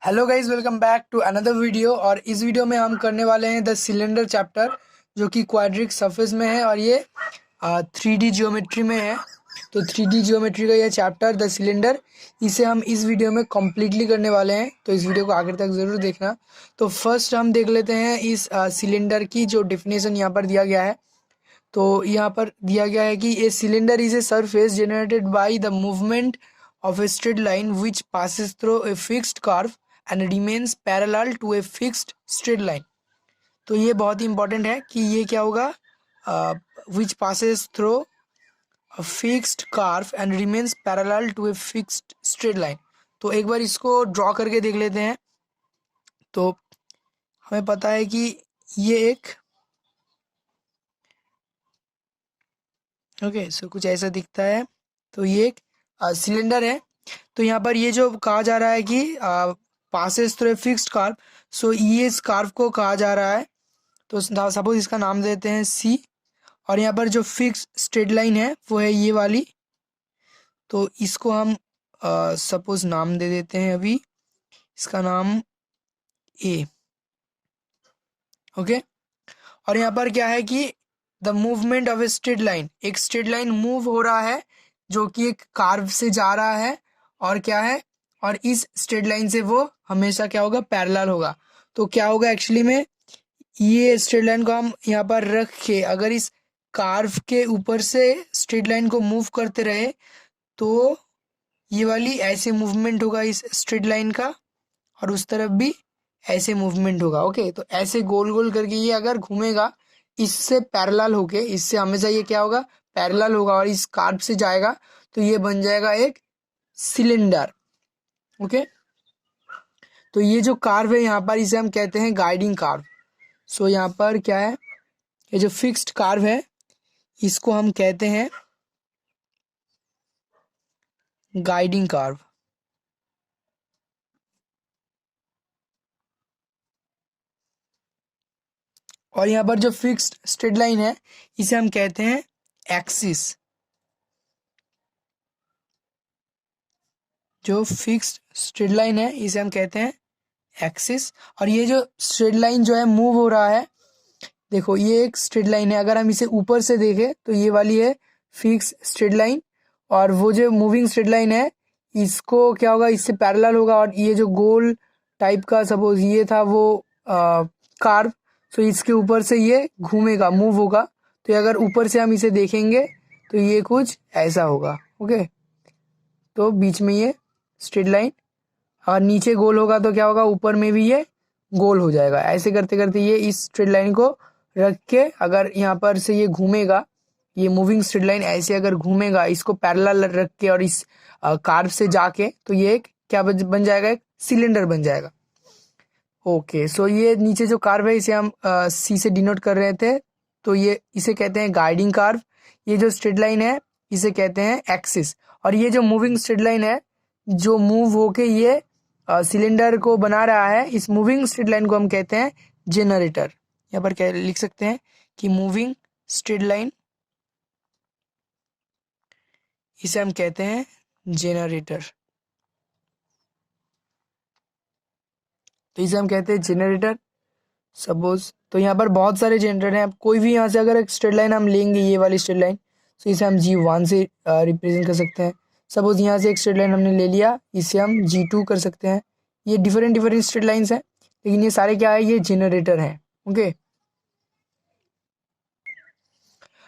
Hello guys, welcome back to another video. और इस video में हम करने वाले हैं द सिलेंडर चैप्टर, जो कि क्वाड्रिक सरफेस में है और ये 3D जियोमेट्री में है। तो 3D जियोमेट्री का ये चैप्टर द सिलेंडर, इसे हम इस वीडियो में कम्प्लीटली करने वाले हैं। तो इस वीडियो को आखिर तक ज़रूर देखना। तो फर्स्ट हम देख लेते हैं इस सिलेंडर की जो डिफिनेशन यहाँ पर दिया गया है। तो यहाँ पर दिया गया है कि a cylinder is a surface generated by the movement of a straight line which passes through a fixed curve and remains parallel to a fixed straight line। तो ये बहुत ही इंपॉर्टेंट है कि ये क्या होगा, which passes through a fixed curve and remains parallel to a fixed straight line। तो एक बार इसको ड्रॉ करके देख लेते हैं। तो हमें पता है कि ये एक सो कुछ ऐसा दिखता है। तो ये एक सिलेंडर है। तो यहाँ पर ये जो कहा जा रहा है कि passes through a fixed curve, so ये इस कर्व को कहा जा रहा है। तो सपोज इसका नाम देते हैं सी, और यहाँ पर जो फिक्स स्ट्रेट लाइन है वो है ये वाली। तो इसको हम सपोज नाम दे देते हैं अभी, इसका नाम ए। ओके। और यहाँ पर क्या है कि the movement of a straight line, एक स्ट्रेट लाइन मूव हो रहा है जो कि एक कर्व से जा रहा है, और क्या है, और इस स्ट्रेट लाइन से वो हमेशा क्या होगा, पैरेलल होगा। तो क्या होगा एक्चुअली में, ये स्ट्रेट लाइन को हम यहाँ पर रख के अगर इस कर्व के ऊपर से स्ट्रेट लाइन को मूव करते रहे तो ये वाली ऐसे मूवमेंट होगा इस स्ट्रेट लाइन का, और उस तरफ भी ऐसे मूवमेंट होगा। ओके। तो ऐसे गोल गोल करके ये अगर घूमेगा इससे पैरेलल होके, इससे हमेशा ये क्या होगा, पैरेलल होगा, और इस कर्व से जाएगा तो ये बन जाएगा एक सिलेंडर। ओके। तो ये जो कर्व है यहाँ पर इसे हम कहते हैं गाइडिंग कर्व। सो यहाँ पर क्या है, ये जो फिक्स्ड कर्व है इसको हम कहते हैं गाइडिंग कर्व। और यहाँ पर जो फिक्स्ड स्ट्रेट लाइन है इसे हम कहते हैं एक्सिस। जो फिक्स्ड स्ट्रेट लाइन है इसे हम कहते हैं एक्सिस। और ये जो स्ट्रेट लाइन जो है मूव हो रहा है, देखो ये एक स्ट्रेट लाइन है, अगर हम इसे ऊपर से देखें तो ये वाली है फिक्स स्ट्रेट लाइन, और वो जो मूविंग स्ट्रेट लाइन है इसको क्या होगा, इससे पैरेलल होगा। और ये जो गोल टाइप का सपोज ये था वो कर्व, सो इसके ऊपर से ये घूमेगा, मूव होगा। तो अगर ऊपर से हम इसे देखेंगे तो ये कुछ ऐसा होगा। ओके। तो बीच में ये स्ट्रेट लाइन, और नीचे गोल होगा तो क्या होगा, ऊपर में भी ये गोल हो जाएगा। ऐसे करते करते ये इस स्ट्रेट लाइन को रख के अगर यहाँ पर से ये घूमेगा, ये मूविंग स्ट्रेट लाइन ऐसे अगर घूमेगा इसको पैरेलल रख के और इस कर्व से जाके, तो ये एक क्या बन जाएगा, एक सिलेंडर बन जाएगा। ओके। सो ये नीचे जो कर्व है इसे हम सी से डिनोट कर रहे थे, तो ये इसे कहते हैं गाइडिंग कर्व। ये जो स्ट्रेट लाइन है इसे कहते हैं एक्सिस। और ये जो मूविंग स्ट्रेट लाइन है जो मूव होके ये सिलेंडर को बना रहा है, इस मूविंग स्ट्रेट लाइन को हम कहते हैं जनरेटर। यहाँ पर क्या लिख सकते हैं कि मूविंग स्ट्रेट लाइन, इसे हम कहते हैं जनरेटर। तो इसे हम कहते हैं जनरेटर सपोज। तो यहाँ पर बहुत सारे जनरेटर हैं, कोई भी यहाँ से अगर एक स्ट्रेट लाइन हम लेंगे, ये वाली स्ट्रेट लाइन, तो इसे हम G1 से रिप्रेजेंट कर सकते हैं। सपोज यहाँ से एक स्ट्रेट लाइन हमने ले लिया, इसे हम G2 कर सकते हैं। ये डिफरेंट डिफरेंट स्ट्रेट लाइन्स हैं, लेकिन ये सारे क्या है, ये जनरेटर हैं। ओके।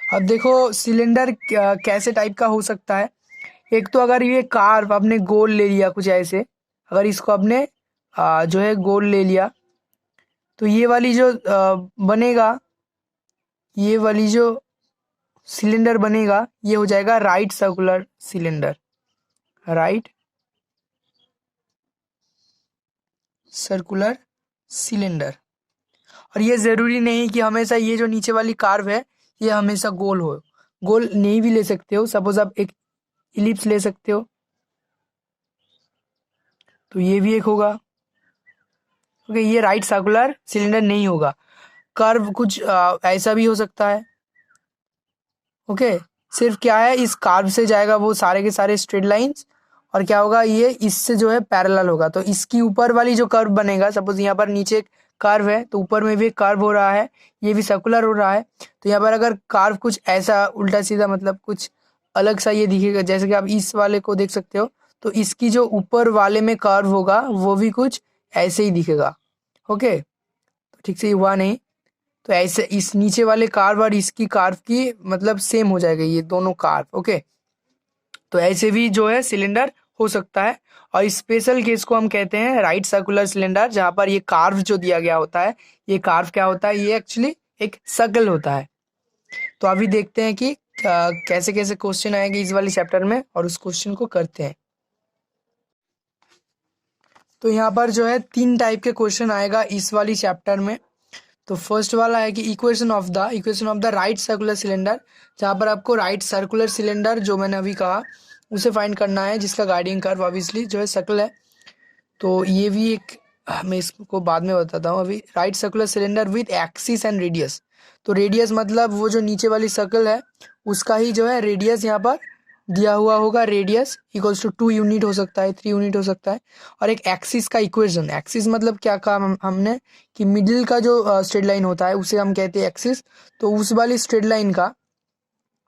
अब देखो सिलेंडर कैसे टाइप का हो सकता है। एक तो अगर ये कार्व आपने गोल ले लिया कुछ ऐसे, अगर इसको आपने जो है गोल ले लिया, तो ये वाली जो बनेगा, ये वाली जो सिलेंडर बनेगा ये हो जाएगा right circular cylinder. Right circular cylinder. और ये ज़रूरी नहीं कि हमेशा ये जो नीचे वाली कर्व है ये हमेशा गोल हो, गोल नहीं भी ले सकते हो। सपोज आप एक इलिप्स ले सकते हो, तो ये भी एक होगा। ओके। ये राइट सर्कुलर सिलेंडर नहीं होगा। कर्व कुछ ऐसा भी हो सकता है। ओके। सिर्फ क्या है, इस कर्व से जाएगा वो सारे के सारे स्ट्रेट लाइंस, और क्या होगा, ये इससे जो है पैरेलल होगा। तो इसकी ऊपर वाली जो कर्व बनेगा, सपोज यहाँ पर नीचे एक कर्व है तो ऊपर में भी एक कर्व हो रहा है, ये भी सर्कुलर हो रहा है। तो यहाँ पर अगर कर्व कुछ ऐसा उल्टा सीधा मतलब कुछ अलग सा ये दिखेगा, जैसे कि आप इस वाले को देख सकते हो, तो इसकी जो ऊपर वाले में कर्व होगा वो भी कुछ ऐसे ही दिखेगा। ओके, तो ठीक से हुआ नहीं, तो ऐसे इस नीचे वाले कार्व और इसकी कार्व की मतलब सेम हो जाएगा ये दोनों कार्व। ओके, तो ऐसे भी जो है सिलेंडर हो सकता है। और स्पेशल केस को हम कहते हैं राइट सर्कुलर सिलेंडर, जहां पर ये कार्व जो दिया गया होता है, ये कार्व क्या होता है, ये एक्चुअली एक सर्कल होता है। तो अभी देखते हैं कि कैसे कैसे क्वेश्चन आएंगे इस वाले चैप्टर में, और उस क्वेश्चन को करते हैं। तो यहाँ पर जो है 3 टाइप के क्वेश्चन आएगा इस वाली चैप्टर में। तो फर्स्ट वाला है कि equation of the right circular cylinder, जहाँ पर आपको राइट सर्कुलर सिलेंडर जो मैंने अभी कहा उसे फाइंड करना है, जिसका गाइडिंग कर्व ऑब्वियसली जो है सर्कल है। तो ये भी एक, मैं इसको बाद में बताता हूँ। अभी right circular cylinder with axis and radius, तो रेडियस मतलब वो जो नीचे वाली सर्कल है उसका ही जो है रेडियस यहाँ पर दिया हुआ होगा। रेडियस इक्वल्स टू 2 यूनिट हो सकता है, 3 यूनिट हो सकता है। और एक एक्सिस का इक्वेशन, एक्सिस मतलब क्या कहा हमने कि मिडिल का जो स्ट्रेट लाइन होता है उसे हम कहते हैं एक्सिस। तो उस वाली स्ट्रेट लाइन का,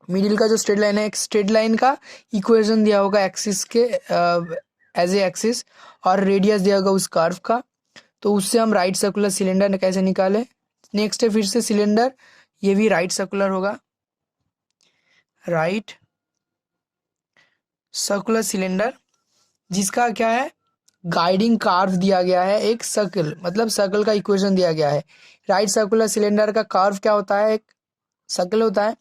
मिडिल का जो स्ट्रेट लाइन है, एक स्ट्रेट लाइन का इक्वेशन दिया होगा एक्सिस के एज ए एक्सिस, और रेडियस दिया होगा उस कर्व का। तो उससे हम राइट सर्कुलर सिलेंडर कैसे निकाले। नेक्स्ट है फिर से सिलेंडर, ये भी राइट सर्कुलर होगा, राइट सर्कुलर सिलेंडर, जिसका क्या है गाइडिंग कार्व दिया गया है एक सर्कल, मतलब सर्कल का इक्वेशन दिया गया है। राइट सर्कुलर सिलेंडर का कर्व क्या होता है, एक सर्कल होता है।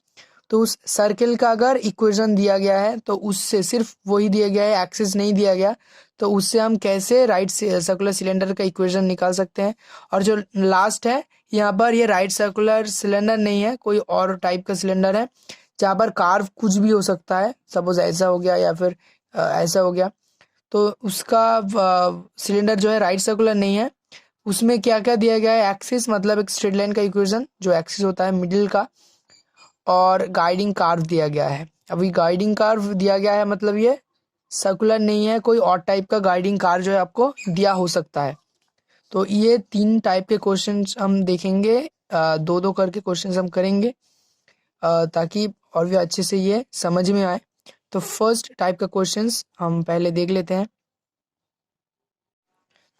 तो उस सर्कल का अगर इक्वेशन दिया गया है तो उससे, सिर्फ वही दिया गया है, एक्सिस नहीं दिया गया, तो उससे हम कैसे राइट सर्कुलर सिलेंडर का इक्वेशन निकाल सकते हैं। और जो लास्ट है यहाँ पर, ये राइट सर्कुलर सिलेंडर नहीं है, कोई और टाइप का सिलेंडर है, जहाँ पर कार्व कुछ भी हो सकता है। सपोज ऐसा हो गया या फिर ऐसा हो गया, तो उसका सिलेंडर जो है राइट सर्कुलर नहीं है। उसमें क्या क्या दिया गया है, एक्सिस मतलब एक स्ट्रेट लाइन का इक्वेशन जो एक्सिस होता है मिडिल का, और गाइडिंग कार्व दिया गया है। अभी गाइडिंग कार्व दिया गया है मतलब ये सर्कुलर नहीं है, कोई और टाइप का गाइडिंग कार्व जो है आपको दिया हो सकता है। तो ये 3 टाइप के क्वेश्चंस हम देखेंगे, दो दो करके क्वेश्चंस हम करेंगे, ताकि और भी अच्छे से ये समझ में आए। तो फर्स्ट टाइप का क्वेश्चंस हम पहले देख लेते हैं।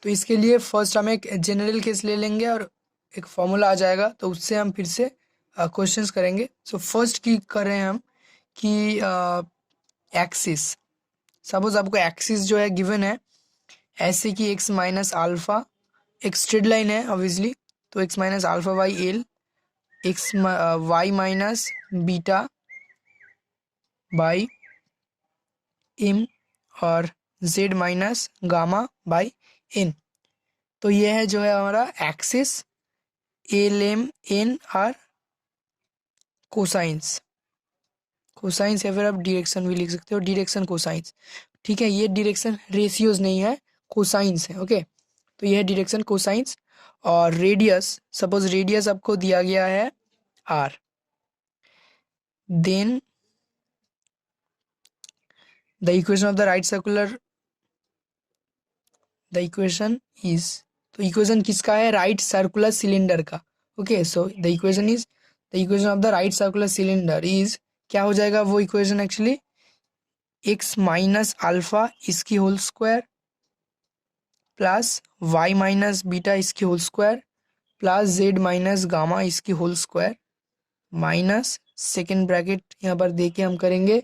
तो इसके लिए फर्स्ट हम एक जनरल केस ले लेंगे और एक फॉर्मूला आ जाएगा, तो उससे हम फिर से क्वेश्चंस करेंगे। सो फर्स्ट की कर रहे हैं हम कि एक्सिस, सपोज आपको एक्सिस जो है गिवन है ऐसे कि एक्स माइनस अल्फा, एक स्ट्रेट लाइन है ऑब्वियसली, तो X minus alpha by L, X Y minus beta by M, और Z minus gamma by N. तो ये है जो है हमारा axis, L M N are cosines, cosines, या फिर आप डायरेक्शन भी लिख सकते हो, डायरेक्शन कोसाइंस। ठीक है, ये डायरेक्शन रेशियोज नहीं है, कोसाइंस है। ओके, तो ये है डायरेक्शन कोसाइंस। और रेडियस, सपोज रेडियस आपको दिया गया है R, then the equation of the right circular, the equation is, तो इक्वेशन किसका है, राइट सर्कुलर सिलेंडर का। Okay, so the equation is, the equation of the right circular cylinder is, क्या हो जाएगा वो equation actually, X minus alpha इसकी whole square plus Y minus beta इसकी whole square plus Z minus gamma इसकी whole square, minus second bracket यहाँ पर दे के हम करेंगे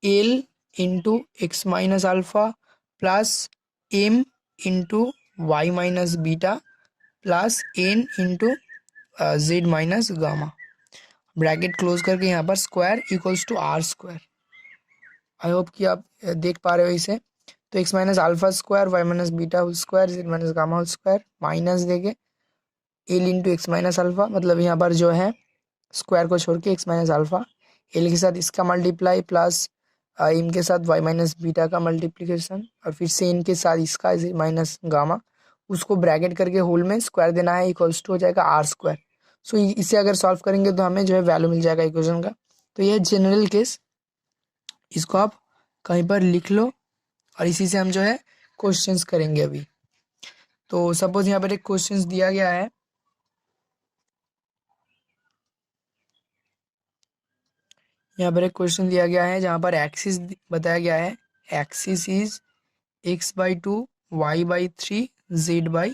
L into X minus alpha plus M into Y minus beta plus N into Z minus gamma, bracket close करके यहाँ पर square equals to R square. I hope कि आप देख पा रहे हो इसे। तो X minus alpha square Y minus beta whole square Z minus gamma whole square minus देके L into X minus alpha, मतलब यहाँ पर जो है स्क्वायर को छोड़ के एक्स माइनस अल्फा, एल के साथ इसका मल्टीप्लाई प्लस एम के साथ वाई माइनस बीटा का मल्टीप्लिकेशन, और फिर से एन के साथ इसका माइनस गामा, उसको ब्रैकेट करके होल में स्क्वायर देना है, इक्वल्स टू हो जाएगा आर स्क्वायर। सो इसे अगर सॉल्व करेंगे तो हमें जो है वैल्यू मिल जाएगा इक्वेशन का। तो यह जनरल केस, इसको आप कहीं पर लिख लो और इसी से हम जो है क्वेश्चंस करेंगे अभी। तो सपोज यहाँ पर एक क्वेश्चंस दिया गया है, यहाँ पर एक क्वेश्चन दिया गया है जहाँ पर एक्सिस बताया गया है, axis is x/2 y/3 z/6,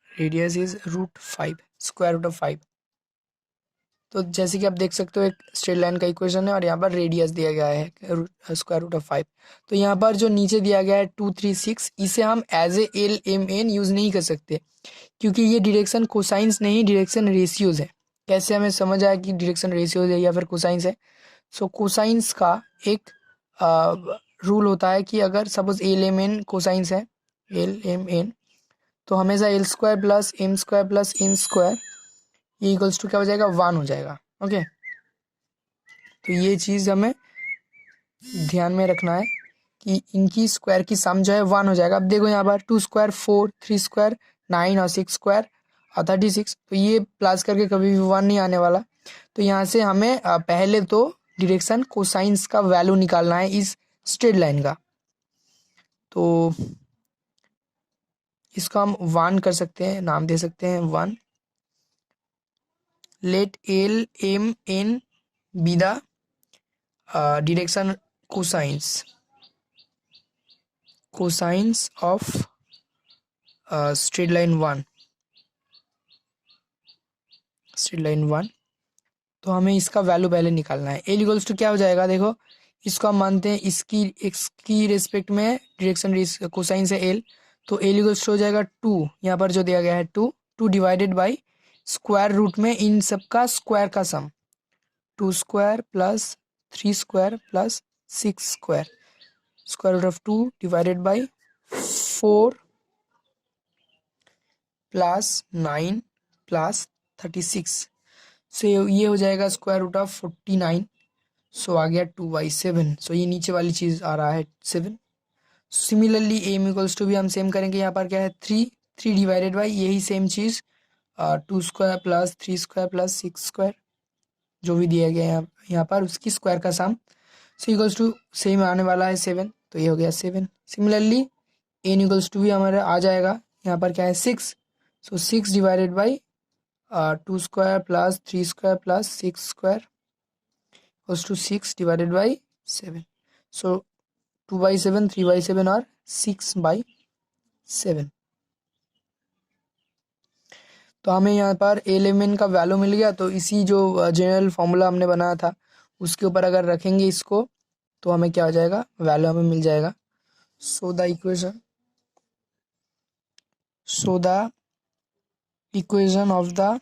radius is √5, square root of 5। तो जैसे कि आप देख सकते हो एक स्ट्रेट लाइन का इक्वेशन है और यहाँ पर रेडियस दिया गया है स्क्वायर रूट ऑफ 5। तो यहाँ पर जो नीचे दिया गया है 2, 3, 6, इसे हम as a L M N use नहीं कर सकते क्योंकि ये डायरेक्शन कोसाइंस नहीं, डायरेक्शन रेशियोज है। कैसे हमें समझ आया कि डायरेक्शन रेशियोज है या फिर कोसाइंस है? सो कोसाइंस का एक रूल होता है कि अगर suppose L M N cosines है, एल एम एन, तो हमेशा L square plus M square plus N square ये इक्वल्स टू क्या हो जाएगा, 1 हो जाएगा। ओके, तो ये चीज़ हमें ध्यान में रखना है कि इनकी स्क्वायर की सम जो है 1 हो जाएगा। अब देखो यहाँ पर 2 स्क्वायर 4, 3 स्क्वायर 9 और 6 स्क्वायर और 36, तो ये प्लस करके कभी भी 1 नहीं आने वाला। तो यहाँ से हमें पहले तो डायरेक्शन कोसाइंस का वैल्यू निकालना है इस स्ट्रेट लाइन का। तो इसको हम 1 कर सकते हैं, नाम दे सकते हैं 1। Let L M N be the direction cosines of straight line 1, straight line 1। तो हमें इसका वैल्यू पहले निकालना है। एल इक्वल्स टू क्या हो जाएगा, देखो इसको हम मानते हैं इसकी रेस्पेक्ट में डायरेक्शन कोसाइन है एल, तो एल इक्वल्स टू हो जाएगा 2, यहाँ पर जो दिया गया है 2 डिवाइडेड बाई स्क्वायर रूट में इन सब का स्क्वायर का sum, 2 square plus 3 square plus 6 square, square root of 2 divided by 4 plus 9 plus 36, so ये हो जाएगा स्क्वायर रूट ऑफ 49। सो आ गया 2/7। सो ये नीचे वाली चीज़ आ रहा है 7। सिमिलरली एम इक्वल्स टू भी हम सेम करेंगे, यहाँ पर क्या है 3 डिवाइडेड बाई यही सेम चीज़ 2 square plus 3 square plus 6 square जो भी दिया गया है यहाँ पर उसकी स्क्वायर का सम, सो इक्वल्स टू सेम आने वाला है 7, तो ये हो गया 7। सिमिलरली एन इक्वल्स टू भी हमारा आ जाएगा, यहाँ पर क्या है 6, so 6 divided by 2 square plus 3 square plus 6 square equals to 6 divided by 7। So 2/7, 3/7 और 6/7। तो हमें यहाँ पर एल एम एन का वैल्यू मिल गया। तो इसी जो जनरल फॉर्मूला हमने बनाया था उसके ऊपर अगर रखेंगे इसको तो हमें क्या हो जाएगा, वैल्यू हमें मिल जाएगा। सो the equation of the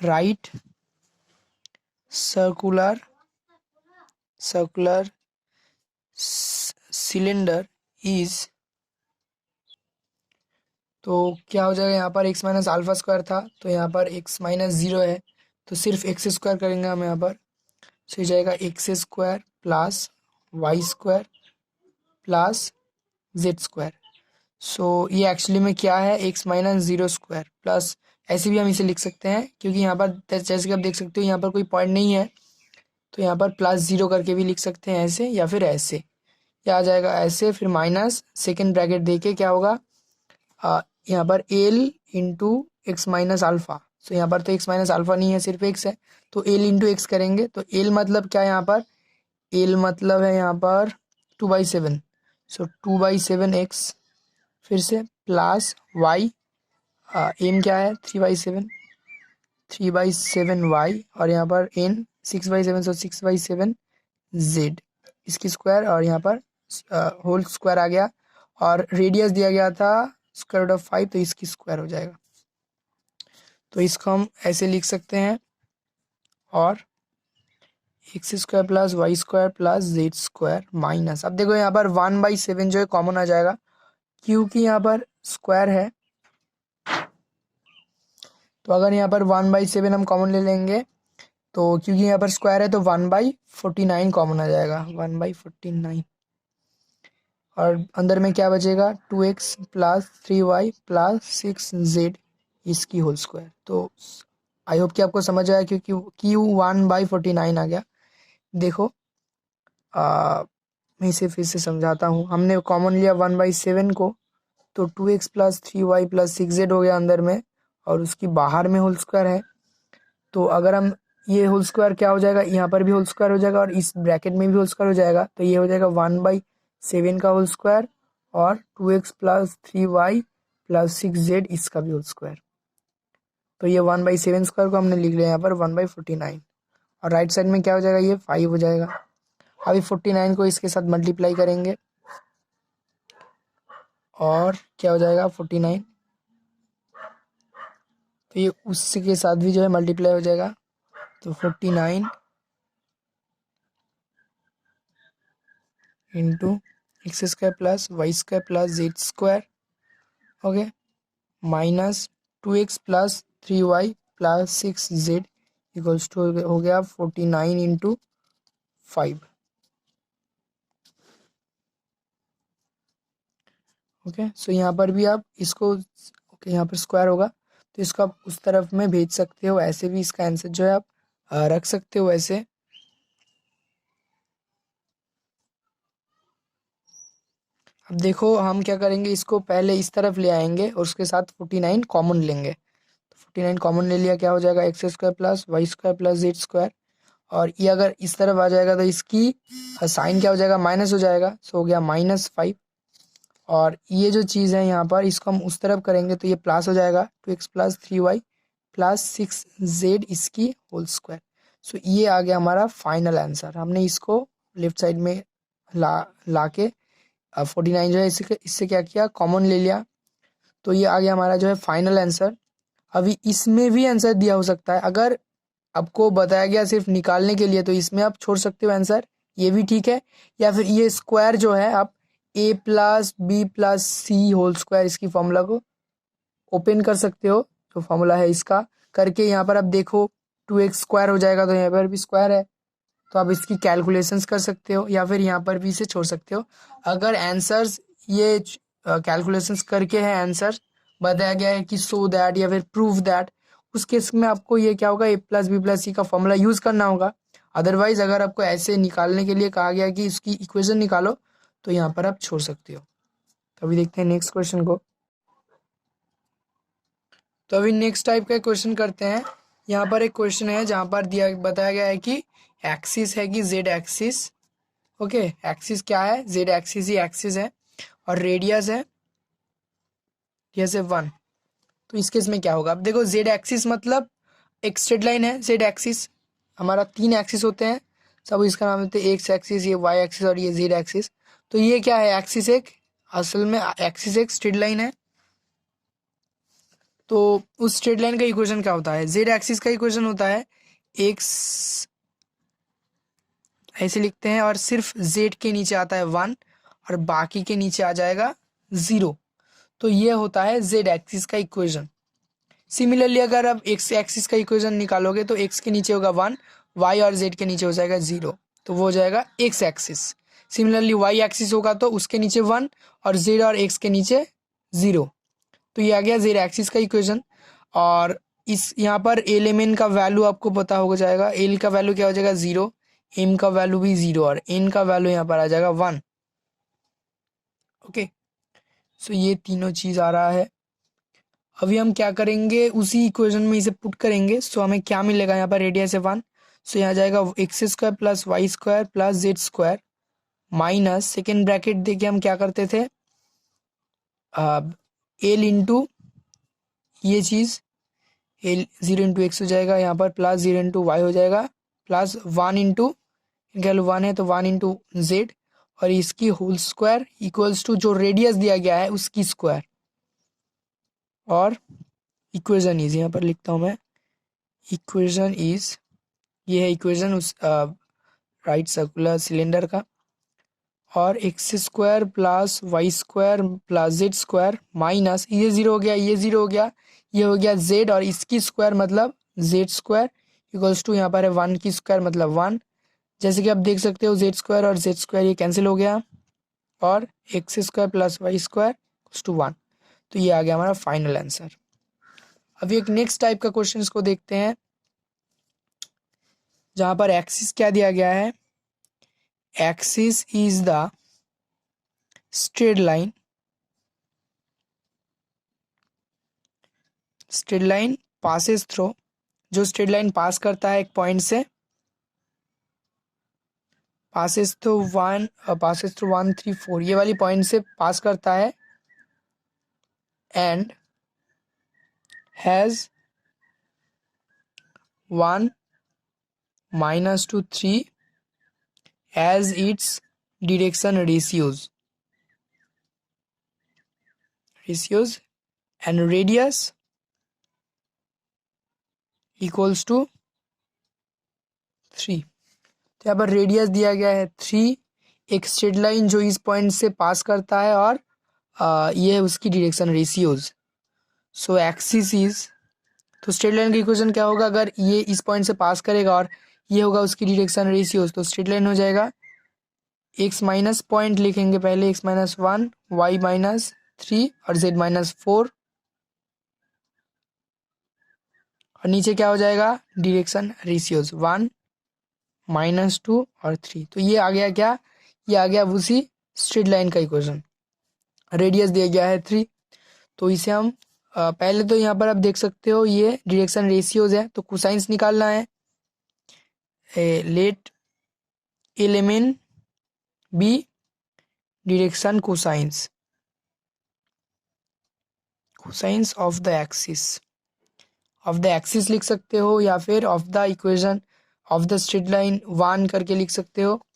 right circular cylinder is, तो क्या हो जाएगा, यहाँ पर x माइनस अल्फा स्क्वायर था तो यहाँ पर x माइनस 0 है तो सिर्फ x स्क्वायर करेंगे हम यहाँ पर, सो हो जाएगा x square plus Y square plus Z square. So ये एक्चुअली में क्या है, x माइनस 0 स्क्वायर प्लस, ऐसे भी हम इसे लिख सकते हैं क्योंकि यहाँ पर जैसे कि आप देख सकते हो यहाँ पर कोई पॉइंट नहीं है तो यहाँ पर +0 करके भी लिख सकते हैं ऐसे या फिर ऐसे, क्या आ जाएगा ऐसे, फिर माइनस सेकेंड ब्रैकेट दे के क्या होगा यहाँ पर L into X minus alpha. So यहाँ पर तो एक्स माइनस अल्फ़ा नहीं है, सिर्फ एक्स है, तो एल इंटू एक्स करेंगे तो एल मतलब क्या है यहाँ पर, एल मतलब है यहाँ पर 2/7, सो 2/7 एक्स, फिर से प्लस वाई, एम क्या है 3/7 वाई, और यहाँ पर एन 6/7, सो 6/7 जेड, इसकी स्क्वायर, और यहाँ पर होल स्क्वायर आ गया, और रेडियस दिया गया था स्क्वायर रूट ऑफ 5 तो इसकी स्क्वायर हो जाएगा। तो इसको हम ऐसे लिख सकते हैं, और X square plus Y square plus Z square minus, अब देखो यहाँ पर 1/7 जो है कॉमन आ जाएगा क्योंकि यहाँ पर स्क्वायर है, तो अगर यहाँ पर 1/7 हम कॉमन ले लेंगे तो क्योंकि यहाँ पर स्क्वायर है तो 1/49 कॉमन आ जाएगा, 1/49, और अंदर में क्या बचेगा 2x plus 3y plus 6z इसकी होल स्क्वायर। तो आई होप कि आपको समझ आया, क्योंकि Q1/49 आ गया। देखो मैं इसे फिर से समझाता हूँ। हमने कॉमन लिया 1/7 को, तो 2x plus 3y plus 6z हो गया अंदर में, और उसकी बाहर में होल स्क्वायर है। तो अगर हम ये होल स्क्वायर क्या हो जाएगा, यहाँ पर भी होल स्क्वायर हो जाएगा और इस ब्रैकेट में भी होल स्क्वायर हो जाएगा, तो ये हो जाएगा 1/7 का होल स्क्वायर और 2x plus 3y plus 6z इसका भी होल स्क्वायर। तो ये 1/7 स्क्वायर को हमने लिख लिया यहाँ पर 1/49, और राइट साइड में क्या हो जाएगा, ये 5 हो जाएगा। अभी 49 को इसके साथ मल्टीप्लाई करेंगे और क्या हो जाएगा 49, तो ये उसके के साथ भी जो है मल्टीप्लाई हो जाएगा। तो 49 into X square plus Y square plus Z square, okay, minus 2x plus 3y plus 6z equals to हो गया 49 इंटू 5। ओके, सो यहाँ पर भी आप इसको, ओके, यहाँ पर स्क्वायर होगा तो इसको आप उस तरफ में भेज सकते हो, ऐसे भी इसका आंसर जो है आप रख सकते हो ऐसे। अब देखो हम क्या करेंगे, इसको पहले इस तरफ ले आएंगे और उसके साथ 49 कॉमन लेंगे। तो 49 कॉमन ले लिया, क्या हो जाएगा X square plus Y square plus Z square, और ये अगर इस तरफ आ जाएगा तो इसकी साइन क्या हो जाएगा, माइनस हो जाएगा, सो हो गया -5। और ये जो चीज़ है यहाँ पर इसको हम उस तरफ करेंगे तो ये प्लस हो जाएगा 2x plus 3y plus 6z इसकी होल स्क्वायर। सो ये आ गया हमारा फाइनल आंसर। हमने इसको लेफ्ट साइड में ला के 49 जो है इससे क्या किया, कॉमन ले लिया, तो ये आ गया हमारा जो है फाइनल आंसर। अभी इसमें भी आंसर दिया हो सकता है, अगर आपको बताया गया सिर्फ निकालने के लिए तो इसमें आप छोड़ सकते हो आंसर, ये भी ठीक है। या फिर ये स्क्वायर जो है आप a plus B plus C whole square इसकी फॉर्मूला को ओपन कर सकते हो, जो फॉर्मूला है इसका करके यहाँ पर आप देखो 2x स्क्वायर हो जाएगा, तो यहाँ पर भी स्क्वायर है, तो आप इसकी कैलकुलेशंस कर सकते हो या फिर यहाँ पर भी इसे छोड़ सकते हो। अगर आंसर्स ये कैलकुलेशंस करके है आंसर बताया गया है कि सो दैट या फिर प्रूव दैट, उस केस में आपको ये क्या होगा, a प्लस बी प्लस सी का फॉर्मूला यूज़ करना होगा। अदरवाइज अगर आपको ऐसे निकालने के लिए कहा गया कि इसकी इक्वेशन निकालो तो यहाँ पर आप छोड़ सकते हो। तो अभी देखते हैं नेक्स्ट क्वेश्चन को। तो अभी नेक्स्ट टाइप का क्वेश्चन करते हैं। यहाँ पर एक क्वेश्चन है जहाँ पर दिया बताया गया है कि एक्सिस है कि जेड एक्सिस, ओके, एक्सिस क्या है, जेड एक्सिस ही एक्सिस है, और रेडियस है जैसे 1। तो इस केस में क्या होगा, अब देखो जेड एक्सिस मतलब एक स्ट्रेट लाइन है। जेड एक्सिस हमारा 3 एक्सिस होते हैं, सब इसका नाम होते हैं एक्स एक्सिस, ये वाई एक्सिस और ये जेड एक्सिस। तो ये क्या है, एक्सिस एक, असल में एक्सिस एक स्ट्रेट लाइन है। तो उस स्ट्रेट लाइन का इक्वेशन क्या होता है, जेड एक्सिस का इक्वेशन होता है एक्स, ऐसे लिखते हैं, और सिर्फ जेड के नीचे आता है 1 और बाकी के नीचे आ जाएगा 0। तो ये होता है जेड एक्सिस का इक्वेशन। सिमिलरली अगर आप एक्स एक्सिस का इक्वेशन निकालोगे तो एक्स के नीचे होगा 1, वाई और जेड के नीचे हो जाएगा 0, तो वो हो जाएगा X axis. Similarly Y axis होगा तो उसके नीचे 1 और जेड और एक्स के नीचे 0। तो ये आ गया जेड एक्सिस का इक्वेशन। और इस यहाँ पर एल एम एन का वैल्यू आपको पता हो जाएगा, एल का वैल्यू क्या हो जाएगा 0, एम का वैल्यू भी 0 और एन का वैल्यू यहाँ पर आ जाएगा 1। ओके, सो ये तीनों चीज़ आ रहा है। अभी हम क्या करेंगे, उसी इक्वेशन में इसे पुट करेंगे। सो हमें क्या मिलेगा, यहाँ पर रेडियस है 1, सो यहाँ जाएगा X square plus Y square plus Z square minus second bracket देखिए हम क्या करते थे, एल इंटू ये चीज़, एल 0 इंटू एक्स हो जाएगा यहाँ पर, प्लस 0 इंटू वाई हो जाएगा, प्लस 1 इंटू, इनका वैल्यू 1 है तो 1 इंटू जेड, और इसकी होल स्क्वायर इक्वल्स टू जो रेडियस दिया गया है उसकी स्क्वायर। और इक्वेशन इज, यहाँ पर लिखता हूँ मैं, इक्वेशन इज, ये है इक्वेशन उस राइट सर्कुलर सिलेंडर का, और X square plus Y square plus Z square minus ये 0 हो गया, ये 0 हो गया, ये हो गया जेड और इसकी स्क्वायर मतलब जेड स्क्वायर इक्वल्स टू यहाँ पर है 1 की स्क्वायर मतलब 1। जैसे कि आप देख सकते हो जेड स्क्वायर और जेड स्क्वायर ये कैंसिल हो गया, और X square plus Y square equals to 1। तो ये आ गया हमारा फाइनल आंसर। अभी एक नेक्स्ट टाइप का क्वेश्चन को देखते हैं, जहां पर एक्सिस क्या दिया गया है, axis is the straight line, straight line passes through, जो स्ट्रेट लाइन पास करता है एक पॉइंट से, पासेस थ्रू 1 3 4 ये वाली पॉइंट से पास करता है, and has 1 -2 3 as its direction ratios and radius equals to 3। तो यहाँ पर रेडियस दिया गया है 3, एक स्ट्रेट लाइन जो इस पॉइंट से पास करता है, और ये है उसकी direction ratios. So axis is, तो स्ट्रेट लाइन का इक्वेशन क्या होगा, अगर ये इस पॉइंट से पास करेगा और ये होगा उसकी डायरेक्शन रेशियोज, तो स्ट्रेट लाइन हो जाएगा x माइनस पॉइंट लिखेंगे पहले, x-1, y-3 और z-4, और नीचे क्या हो जाएगा, डायरेक्शन रेशियोज 1 -2 और 3। तो ये आ गया क्या, ये आ गया उसी स्ट्रेट लाइन का इक्वेशन। रेडियस दिया गया है 3, तो इसे हम पहले तो यहाँ पर आप देख सकते हो ये डायरेक्शन रेशियोज है, तो कोसाइंस निकालना है। Let element be direction cosines, cosines of the axis, of the axis लिख सकते हो, या फिर of the equation of the straight line 1 करके लिख सकते हो।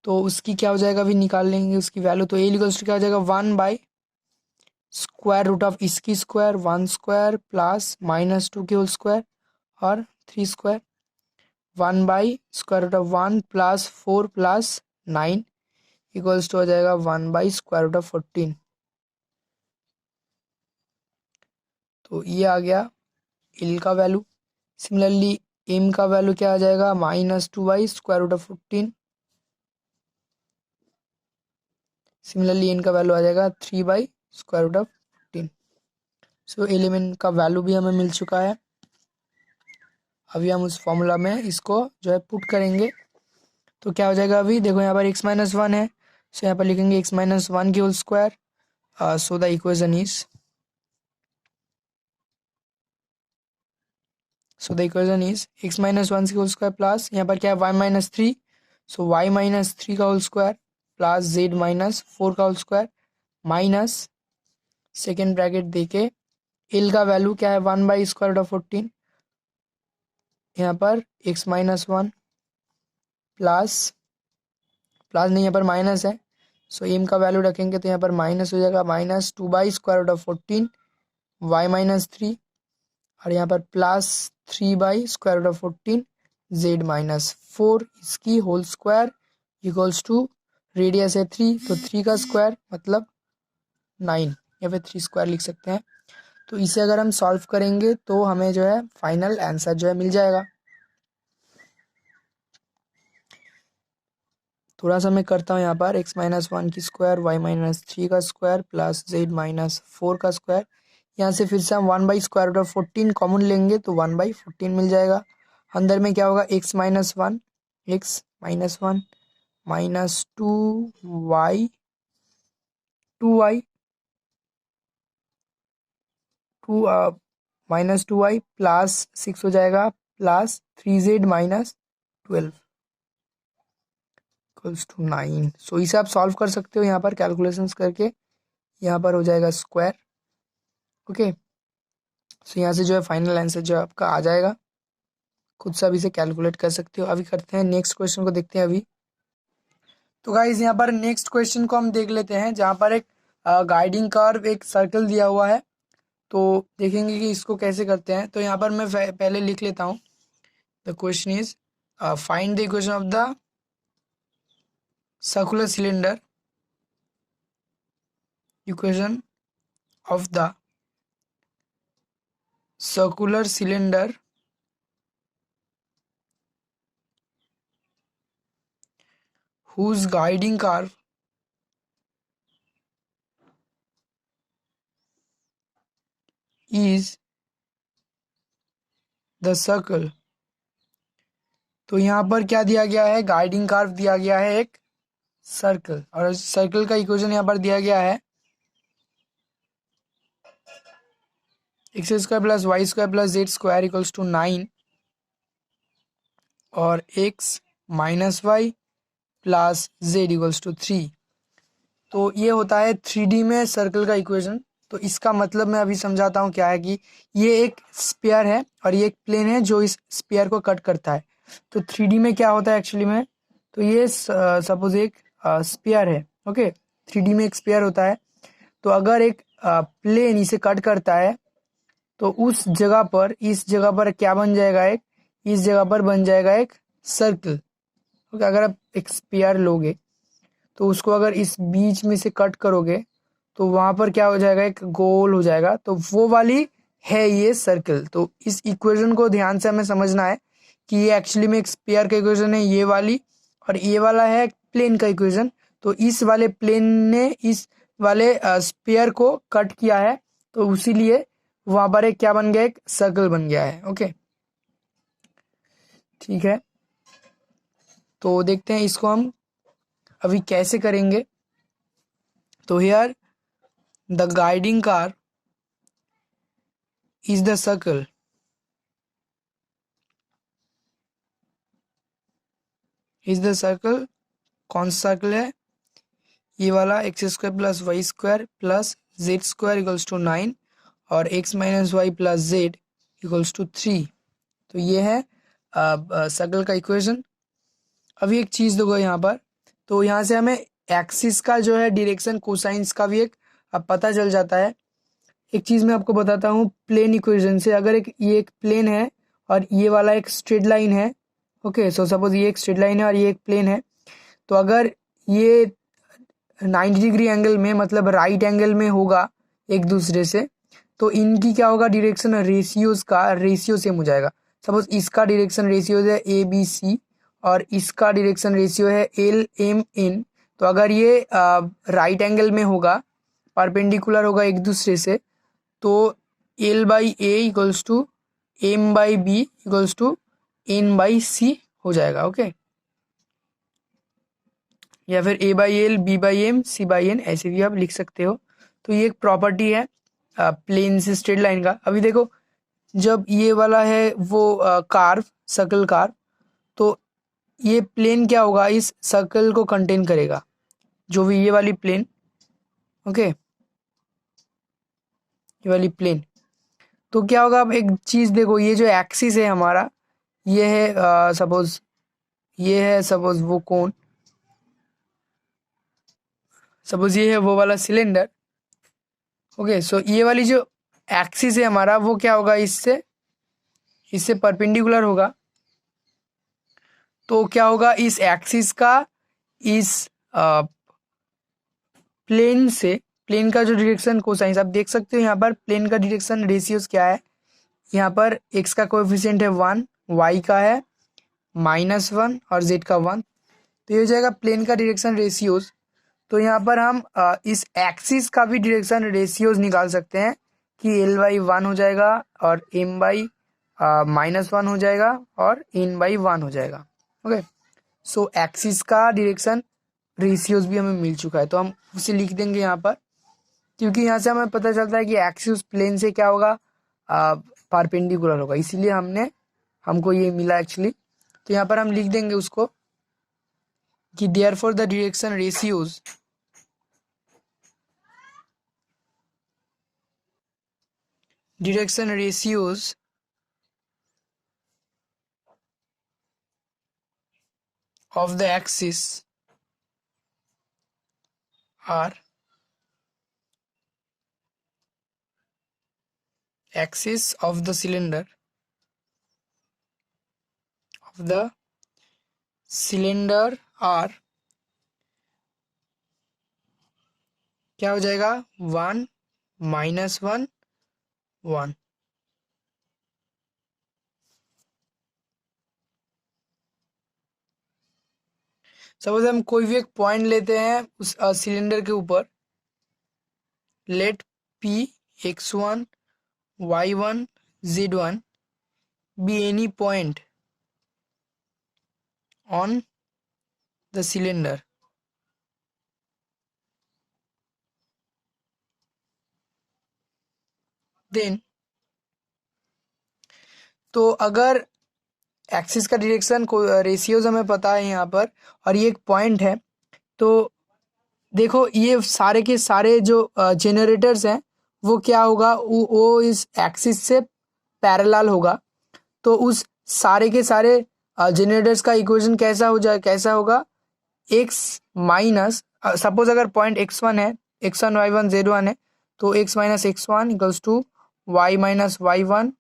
तो उसकी क्या हो जाएगा, अभी निकाल लेंगे उसकी वैल्यू। तो ए इक्वल्स टू क्या हो जाएगा, 1/√ऑफ इसकी स्क्वायर 1 स्क्वायर प्लस -2 की होल स्क्वायर और 3 स्क्वायर, 1/√ऑफ 1 प्लस 4 प्लस 9 इक्वल्स टू हो जाएगा 1/√ऑफ 14। तो ये आ गया एल का वैल्यू। सिमिलरली एम का वैल्यू क्या आ जाएगा, -2/√14। सिमिलरली एन का वैल्यू आ जाएगा 3/√14। सो एलिमेंट का वैल्यू भी हमें मिल चुका है। अभी हम उस फॉर्मूला में इसको जो है पुट करेंगे, तो क्या हो जाएगा, अभी देखो यहाँ पर x-1 है, सो यहाँ पर लिखेंगे x-1 की whole square. So the equation is, x-1 की होल स्क्वायर प्लस यहाँ पर क्या है y-3, सो y-3 का होल स्क्वायर प्लस z-4 का whole square minus second bracket देके एल का वैल्यू क्या है 1/√14, यहाँ पर x-1 प्लस नहीं, यहाँ पर माइनस है, सो एम का वैल्यू रखेंगे तो यहाँ पर माइनस हो जाएगा, -2/√14 y-3, और यहाँ पर प्लस 3/√14 z-4 इसकी whole square equals to, radius है 3 तो 3 का स्क्वायर मतलब 9, या फिर 3 स्क्वायर लिख सकते हैं। तो इसे अगर हम सॉल्व करेंगे तो हमें जो है फाइनल आंसर जो है मिल जाएगा। थोड़ा सा मैं करता हूँ यहाँ पर, x-1 की स्क्वायर y-3 का स्क्वायर प्लस z-4 का स्क्वायर, यहाँ से फिर से हम 1/√14 कॉमन लेंगे तो 1/14 मिल जाएगा। अंदर में क्या होगा, x-1 -2y 2y प्लस 6 हो जाएगा प्लस 3z-12 इक्वल्स टू 9। सो इसे आप सॉल्व कर सकते हो यहाँ पर कैलकुलेशंस करके, यहाँ पर हो जाएगा स्क्वायर। ओके, सो यहाँ से जो है फाइनल आंसर जो है आपका आ जाएगा, खुद से आप इसे कैलकुलेट कर सकते हो। अभी करते हैं नेक्स्ट क्वेश्चन को, देखते हैं अभी। तो गाइज यहाँ पर नेक्स्ट क्वेश्चन को हम देख लेते हैं, जहाँ पर एक गाइडिंग कर्व, एक सर्कल दिया हुआ है, तो देखेंगे कि इसको कैसे करते हैं। तो यहाँ पर मैं पहले लिख लेता हूँ, the question is find the equation of the circular cylinder, equation of the circular cylinder whose guiding curve is the circle. तो यहाँ पर क्या दिया गया है, गाइडिंग कर्व दिया गया है एक सर्कल, और सर्कल का इक्वेशन यहाँ पर दिया गया है x² plus y² plus z² equals to 9 और x minus Y plus z equals to 3। तो ये होता है 3D में सर्कल का इक्वेशन। तो इसका मतलब मैं अभी समझाता हूँ क्या है कि ये एक स्फीयर है और ये एक प्लेन है जो इस स्फीयर को कट करता है। तो 3D में क्या होता है एक्चुअली में, तो ये सपोज एक स्फीयर है, ओके। 3D में एक स्फीयर होता है, तो अगर एक प्लेन इसे कट करता है तो उस जगह पर, इस जगह पर क्या बन जाएगा, एक इस जगह पर बन जाएगा एक सर्कल, ओके। अगर आप एक स्फीयर लोगे तो उसको अगर इस बीच में से कट करोगे तो वहां पर क्या हो जाएगा, एक गोल हो जाएगा, तो वो वाली है ये सर्कल। तो इस इक्वेशन को ध्यान से हमें समझना है कि ये एक्चुअली में एक स्फीयर का इक्वेशन है ये वाली, और ये वाला है प्लेन का इक्वेशन। तो इस वाले प्लेन ने इस वाले स्फीयर को कट किया है, तो इसीलिए वहां पर एक क्या बन गया, एक सर्कल बन गया है, ओके। ठीक है, तो देखते हैं इसको हम अभी कैसे करेंगे। तो here the guiding car is the circle, is the circle. कौन सा सर्कल है, ये वाला x² plus y² plus z² equals to 9 और x minus Y plus Z equals to 3। तो ये है सर्कल का इक्वेशन। अभी एक चीज देखो यहाँ पर, तो यहाँ से हमें एक्सिस का जो है डायरेक्शन कोसाइंस का भी एक पता चल जाता है। एक चीज मैं आपको बताता हूँ प्लेन इक्वेशन से। अगर ये एक प्लेन है और ये वाला एक स्ट्रेट लाइन है, ओके। सो सपोज ये एक स्ट्रेट लाइन है और ये एक प्लेन है, तो अगर ये 90 डिग्री एंगल में, मतलब राइट एंगल में होगा एक दूसरे से, तो इनकी क्या होगा, डायरेक्शन रेशियोज का रेशियो सेम हो जाएगा। सपोज इसका डायरेक्शन रेशियो है ABC और इसका डायरेक्शन रेशियो है LMN। तो अगर ये राइट एंगल में होगा, परपेंडिकुलर होगा एक दूसरे से, तो L/A equals to M/B equals to N/C हो जाएगा, ओके। या फिर A/L B/M C/N ऐसे भी आप लिख सकते हो। तो ये एक प्रॉपर्टी है प्लेन से स्ट्रेट लाइन का। अभी देखो, जब ये वाला है वो कार्व, सर्कल कार्व, तो ये प्लेन क्या होगा, इस सर्कल को कंटेन करेगा, जो भी ये वाली प्लेन, ओके, ये वाली प्लेन। तो क्या होगा, अब एक चीज देखो, ये जो एक्सिस है हमारा, ये है सपोज, ये है सपोज वो कोण, सपोज ये है वो वाला सिलेंडर, ओके। सो ये वाली जो एक्सिस है हमारा, वो क्या होगा, इससे इससे परपेंडिकुलर होगा। तो क्या होगा, इस एक्सिस का इस प्लेन से, प्लेन का जो डायरेक्शन कोसाइंस आप देख सकते हो यहाँ पर, प्लेन का डायरेक्शन रेशियोज क्या है, यहाँ पर x का कोएफिशिएंट है 1, y का है -1 और z का 1। तो ये हो जाएगा प्लेन का डायरेक्शन रेशियोज। तो यहाँ पर हम इस एक्सिस का भी डायरेक्शन रेशियोज निकाल सकते हैं कि L/1 हो जाएगा और M/-1 हो जाएगा और N/1 हो जाएगा, ओके। सो एक्सिस का डायरेक्शन रेशियोज भी हमें मिल चुका है, तो हम उसे लिख देंगे यहाँ पर, क्योंकि यहाँ से हमें पता चलता है कि एक्सिस प्लेन से क्या होगा, परपेंडिकुलर होगा, इसीलिए हमको ये मिला एक्चुअली। तो यहाँ पर हम लिख देंगे उसको कि therefore the direction ratios of the axis are axis of the cylinder are क्या हो जाएगा, 1 -1 1। सपोज हम कोई भी एक पॉइंट लेते हैं उस सिलेंडर के ऊपर, late P x1 y1 z1 be any point on the cylinder, then तो अगर एक्सिस का डायरेक्शन को रेशियोज हमें पता है यहाँ पर और ये एक पॉइंट है, तो देखो ये सारे के सारे जो जनरेटर्स हैं वो क्या होगा, वो इस एक्सिस से पैरेलल होगा। तो उस सारे के सारे जनरेटर्स का इक्वेशन कैसा होगा, एक्स माइनस, सपोज अगर पॉइंट x1 है, x1 y1 z1 है, तो x minus x1 equals to y minus y1,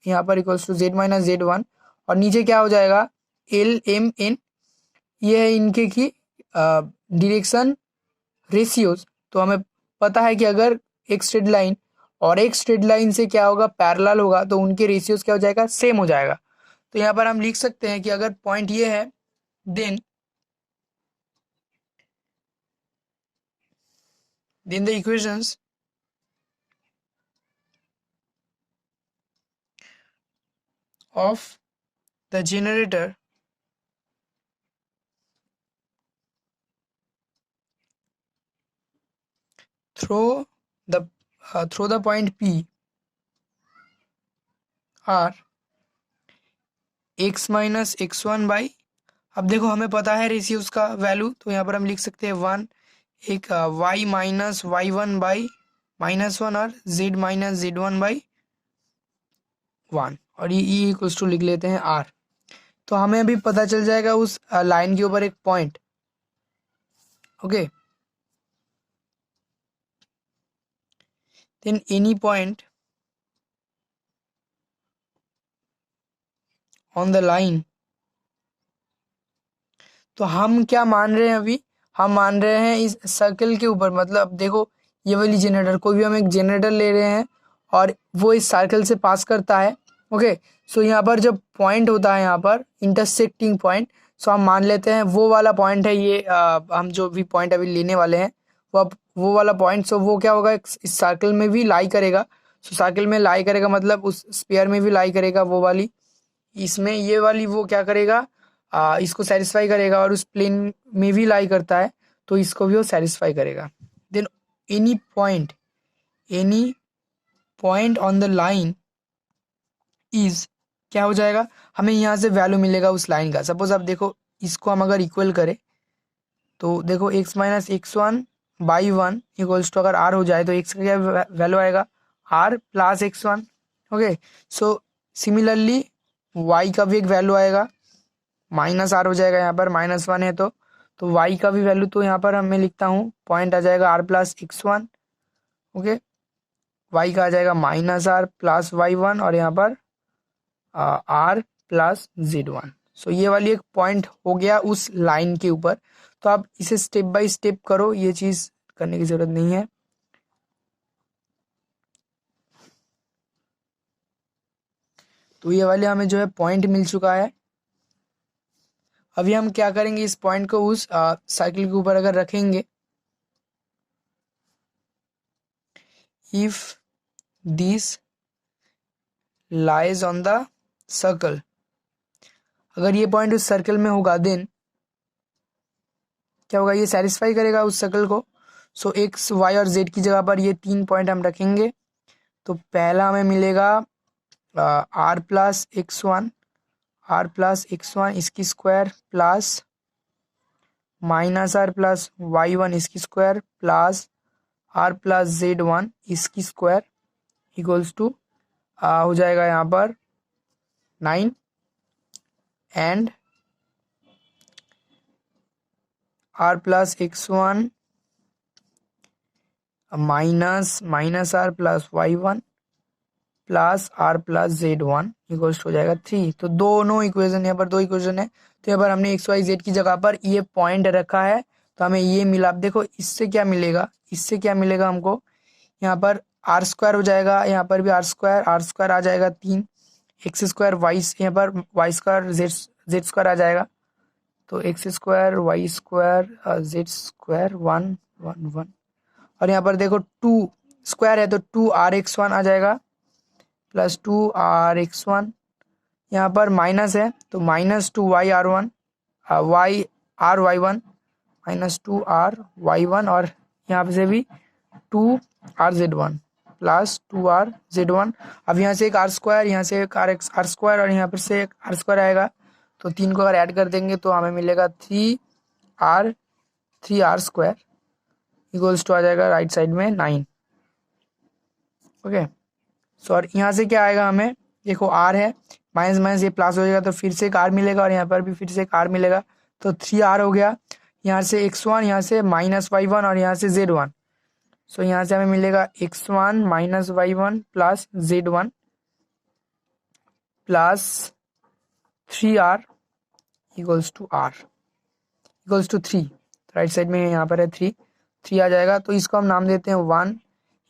यहाँ पर equals to z minus z1, और नीचे क्या हो जाएगा, एल एम एन, ये है इनके की डायरेक्शन रेशियोज। तो हमें पता है कि अगर एक स्ट्रेट लाइन और एक स्ट्रेट लाइन से क्या होगा, पैरेलल होगा, तो उनके रेशियोज क्या हो जाएगा, सेम हो जाएगा। तो यहाँ पर हम लिख सकते हैं कि अगर पॉइंट ये है, then the equations of the generator through the point P are x minus x1 by, अब देखो हमें पता है रेशियोज का वैल्यू, तो यहाँ पर हम लिख सकते हैं 1, एक y माइनस y1 बाई -1 और z माइनस z1 बाई 1, और ये ई इक्वल्स टू लिख लेते हैं r। तो हमें अभी पता चल जाएगा उस लाइन के ऊपर एक point. Okay, then any point on the line, तो हम क्या मान रहे हैं अभी, हम मान रहे हैं इस सर्कल के ऊपर, मतलब देखो ये वाली जनरेटर, कोई भी हम एक जनरेटर ले रहे हैं और वो इस सर्कल से पास करता है। ओके, सो यहाँ पर जब पॉइंट होता है, यहाँ पर इंटरसेक्टिंग पॉइंट, सो हम मान लेते हैं वो वाला पॉइंट है ये, हम जो भी पॉइंट अभी लेने वाले हैं वो वाला पॉइंट। सो वो क्या होगा, इस सर्कल में भी लाई करेगा। सो सर्कल में लाई करेगा मतलब उस स्पेयर में भी लाई करेगा, वो वाली इसमें, ये वाली वो क्या करेगा, इसको सेटिस्फाई करेगा, और उस प्लेन में भी लाई करता है, तो इसको भी वो सेटिस्फाई करेगा। Then any point on the line is, क्या हो जाएगा, हमें यहाँ से वैल्यू मिलेगा उस लाइन का। सपोज आप देखो इसको हम अगर इक्वल करें, तो देखो x minus x1 by 1 equals to, अगर r हो जाए तो x का क्या वैल्यू आएगा, r plus x1। Okay, so similarly y का भी एक वैल्यू आएगा, माइनस आर हो जाएगा, यहाँ पर -1 है, तो y का भी वैल्यू, तो यहाँ पर मैं लिखता हूँ पॉइंट आ जाएगा r plus x1। Okay, y का आ जाएगा -r प्लस y1, और यहाँ पर r प्लस z1। सो ये वाली एक पॉइंट हो गया उस लाइन के ऊपर। तो आप इसे स्टेप बाय स्टेप करो, ये चीज़ करने की ज़रूरत नहीं है। तो ये वाले हमें जो है पॉइंट मिल चुका है। अभी हम क्या करेंगे, इस पॉइंट को उस साइकिल के ऊपर अगर रखेंगे, if this lies on the circle, अगर ये पॉइंट उस सर्कल में होगा, देन क्या होगा, ये सेटिस्फाई करेगा उस सर्कल को। सो एक्स वाई और जेड की जगह पर ये 3 पॉइंट हम रखेंगे। तो पहला हमें मिलेगा आर प्लस x1 इसकी square plus -r plus y1 इसकी square plus r plus z1 इसकी स्क्वायर इक्वल्स टू हो जाएगा यहाँ पर 9, and r plus x1 minus r plus y1 plus r plus z1 equals हो जाएगा 3। तो दोनों इक्वेशन, यहाँ पर 2 इक्वेशन है, तो यहाँ पर हमने एक्स वाई जेड की जगह पर ये पॉइंट रखा है, तो हमें ये मिला। अब देखो इससे क्या मिलेगा हमको, यहाँ पर आर स्क्वायर हो जाएगा, यहाँ पर भी आर स्क्वायर आ जाएगा 3, एक्स स्क्वायर वाई, यहाँ पर वाई स्क्वायर जेड स्क्वायर आ जाएगा, तो X square Y square Z square 1 1 1, और यहाँ पर देखो 2 स्क्वायर है, तो 2 r x1 आ जाएगा प्लस 2 r x1 यहाँ पर माइनस है तो -2r1 y1 -2r y1 और यहाँ से भी 2rz1 प्लस 2rz1। अब यहाँ से एक r स्क्वायर, यहाँ से एक r स्क्वायर और यहाँ पर से एक r स्क्वायर आएगा, तो तीन को अगर ऐड कर देंगे तो हमें मिलेगा 3r स्क्वायर इक्वल्स टू आ जाएगा राइट साइड में 9। ओके, सो और यहाँ से क्या आएगा, हमें देखो r है, माइनस माइनस ये प्लस हो जाएगा तो फिर से एक r मिलेगा और यहाँ पर भी फिर से एक r मिलेगा, तो 3r हो गया। यहाँ से x1, यहाँ से -y1 और यहाँ से z1, सो यहाँ से हमें मिलेगा x1 -y1 plus z1 plus 3r equals to r equals to 3। Right side में यहाँ पर है 3 आ जाएगा, तो इसको हम नाम देते हैं 1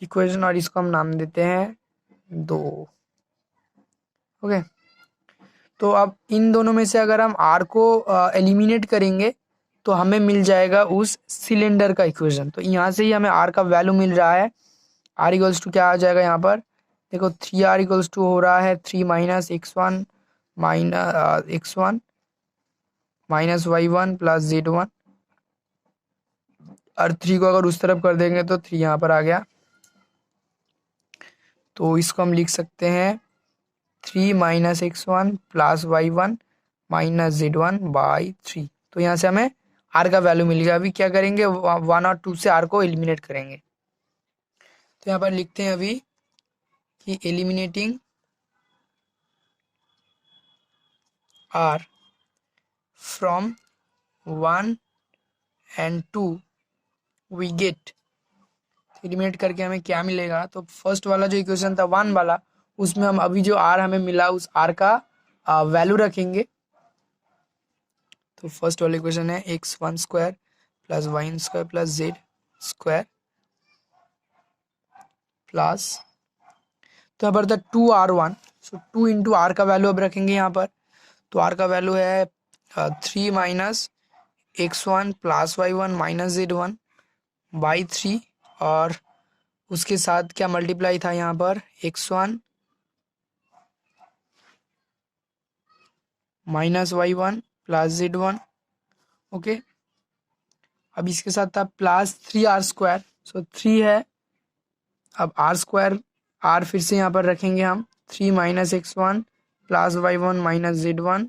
इक्वेशन और इसको हम नाम देते हैं 2। ओके, तो अब इन दोनों में से अगर हम r को एलिमिनेट करेंगे तो हमें मिल जाएगा उस सिलेंडर का इक्वेशन। तो यहाँ से ही हमें r का वैल्यू मिल रहा है। r इक्वल्स टू क्या आ जाएगा, यहाँ पर देखो 3r इक्वल्स टू हो रहा है 3 minus x1 minus y1 plus z1 और 3 को अगर उस तरफ कर देंगे तो 3 यहाँ पर आ गया, तो इसको हम लिख सकते हैं 3 minus x1 plus y1 minus z1 by 3। तो यहाँ से हमें r का वैल्यू मिल गया। अभी क्या करेंगे, 1 और 2 से r को एलिमिनेट करेंगे। तो यहाँ पर लिखते हैं अभी कि eliminating r from 1 and 2 we get, eliminate करके हमें क्या मिलेगा, तो फर्स्ट वाला जो इक्वेशन था 1 वाला, उसमें हम अभी जो r हमें मिला उस r का वैल्यू रखेंगे। तो फर्स्ट वाला इक्वेशन है x1 square plus y square plus z square plus, तो यहाँ पर था 2r1, सो 2 इंटू r का वैल्यू अब रखेंगे यहाँ पर। तो r का वैल्यू है 3 minus x1 plus y1 minus z1 by 3 और उसके साथ क्या मल्टीप्लाई था यहाँ पर x1 minus y1 plus z1। Okay, अब इसके साथ था प्लस 3r स्क्वायर, सो 3 है, अब r स्क्वायर r फिर से यहाँ पर रखेंगे हम 3 minus x1 plus y1 minus z1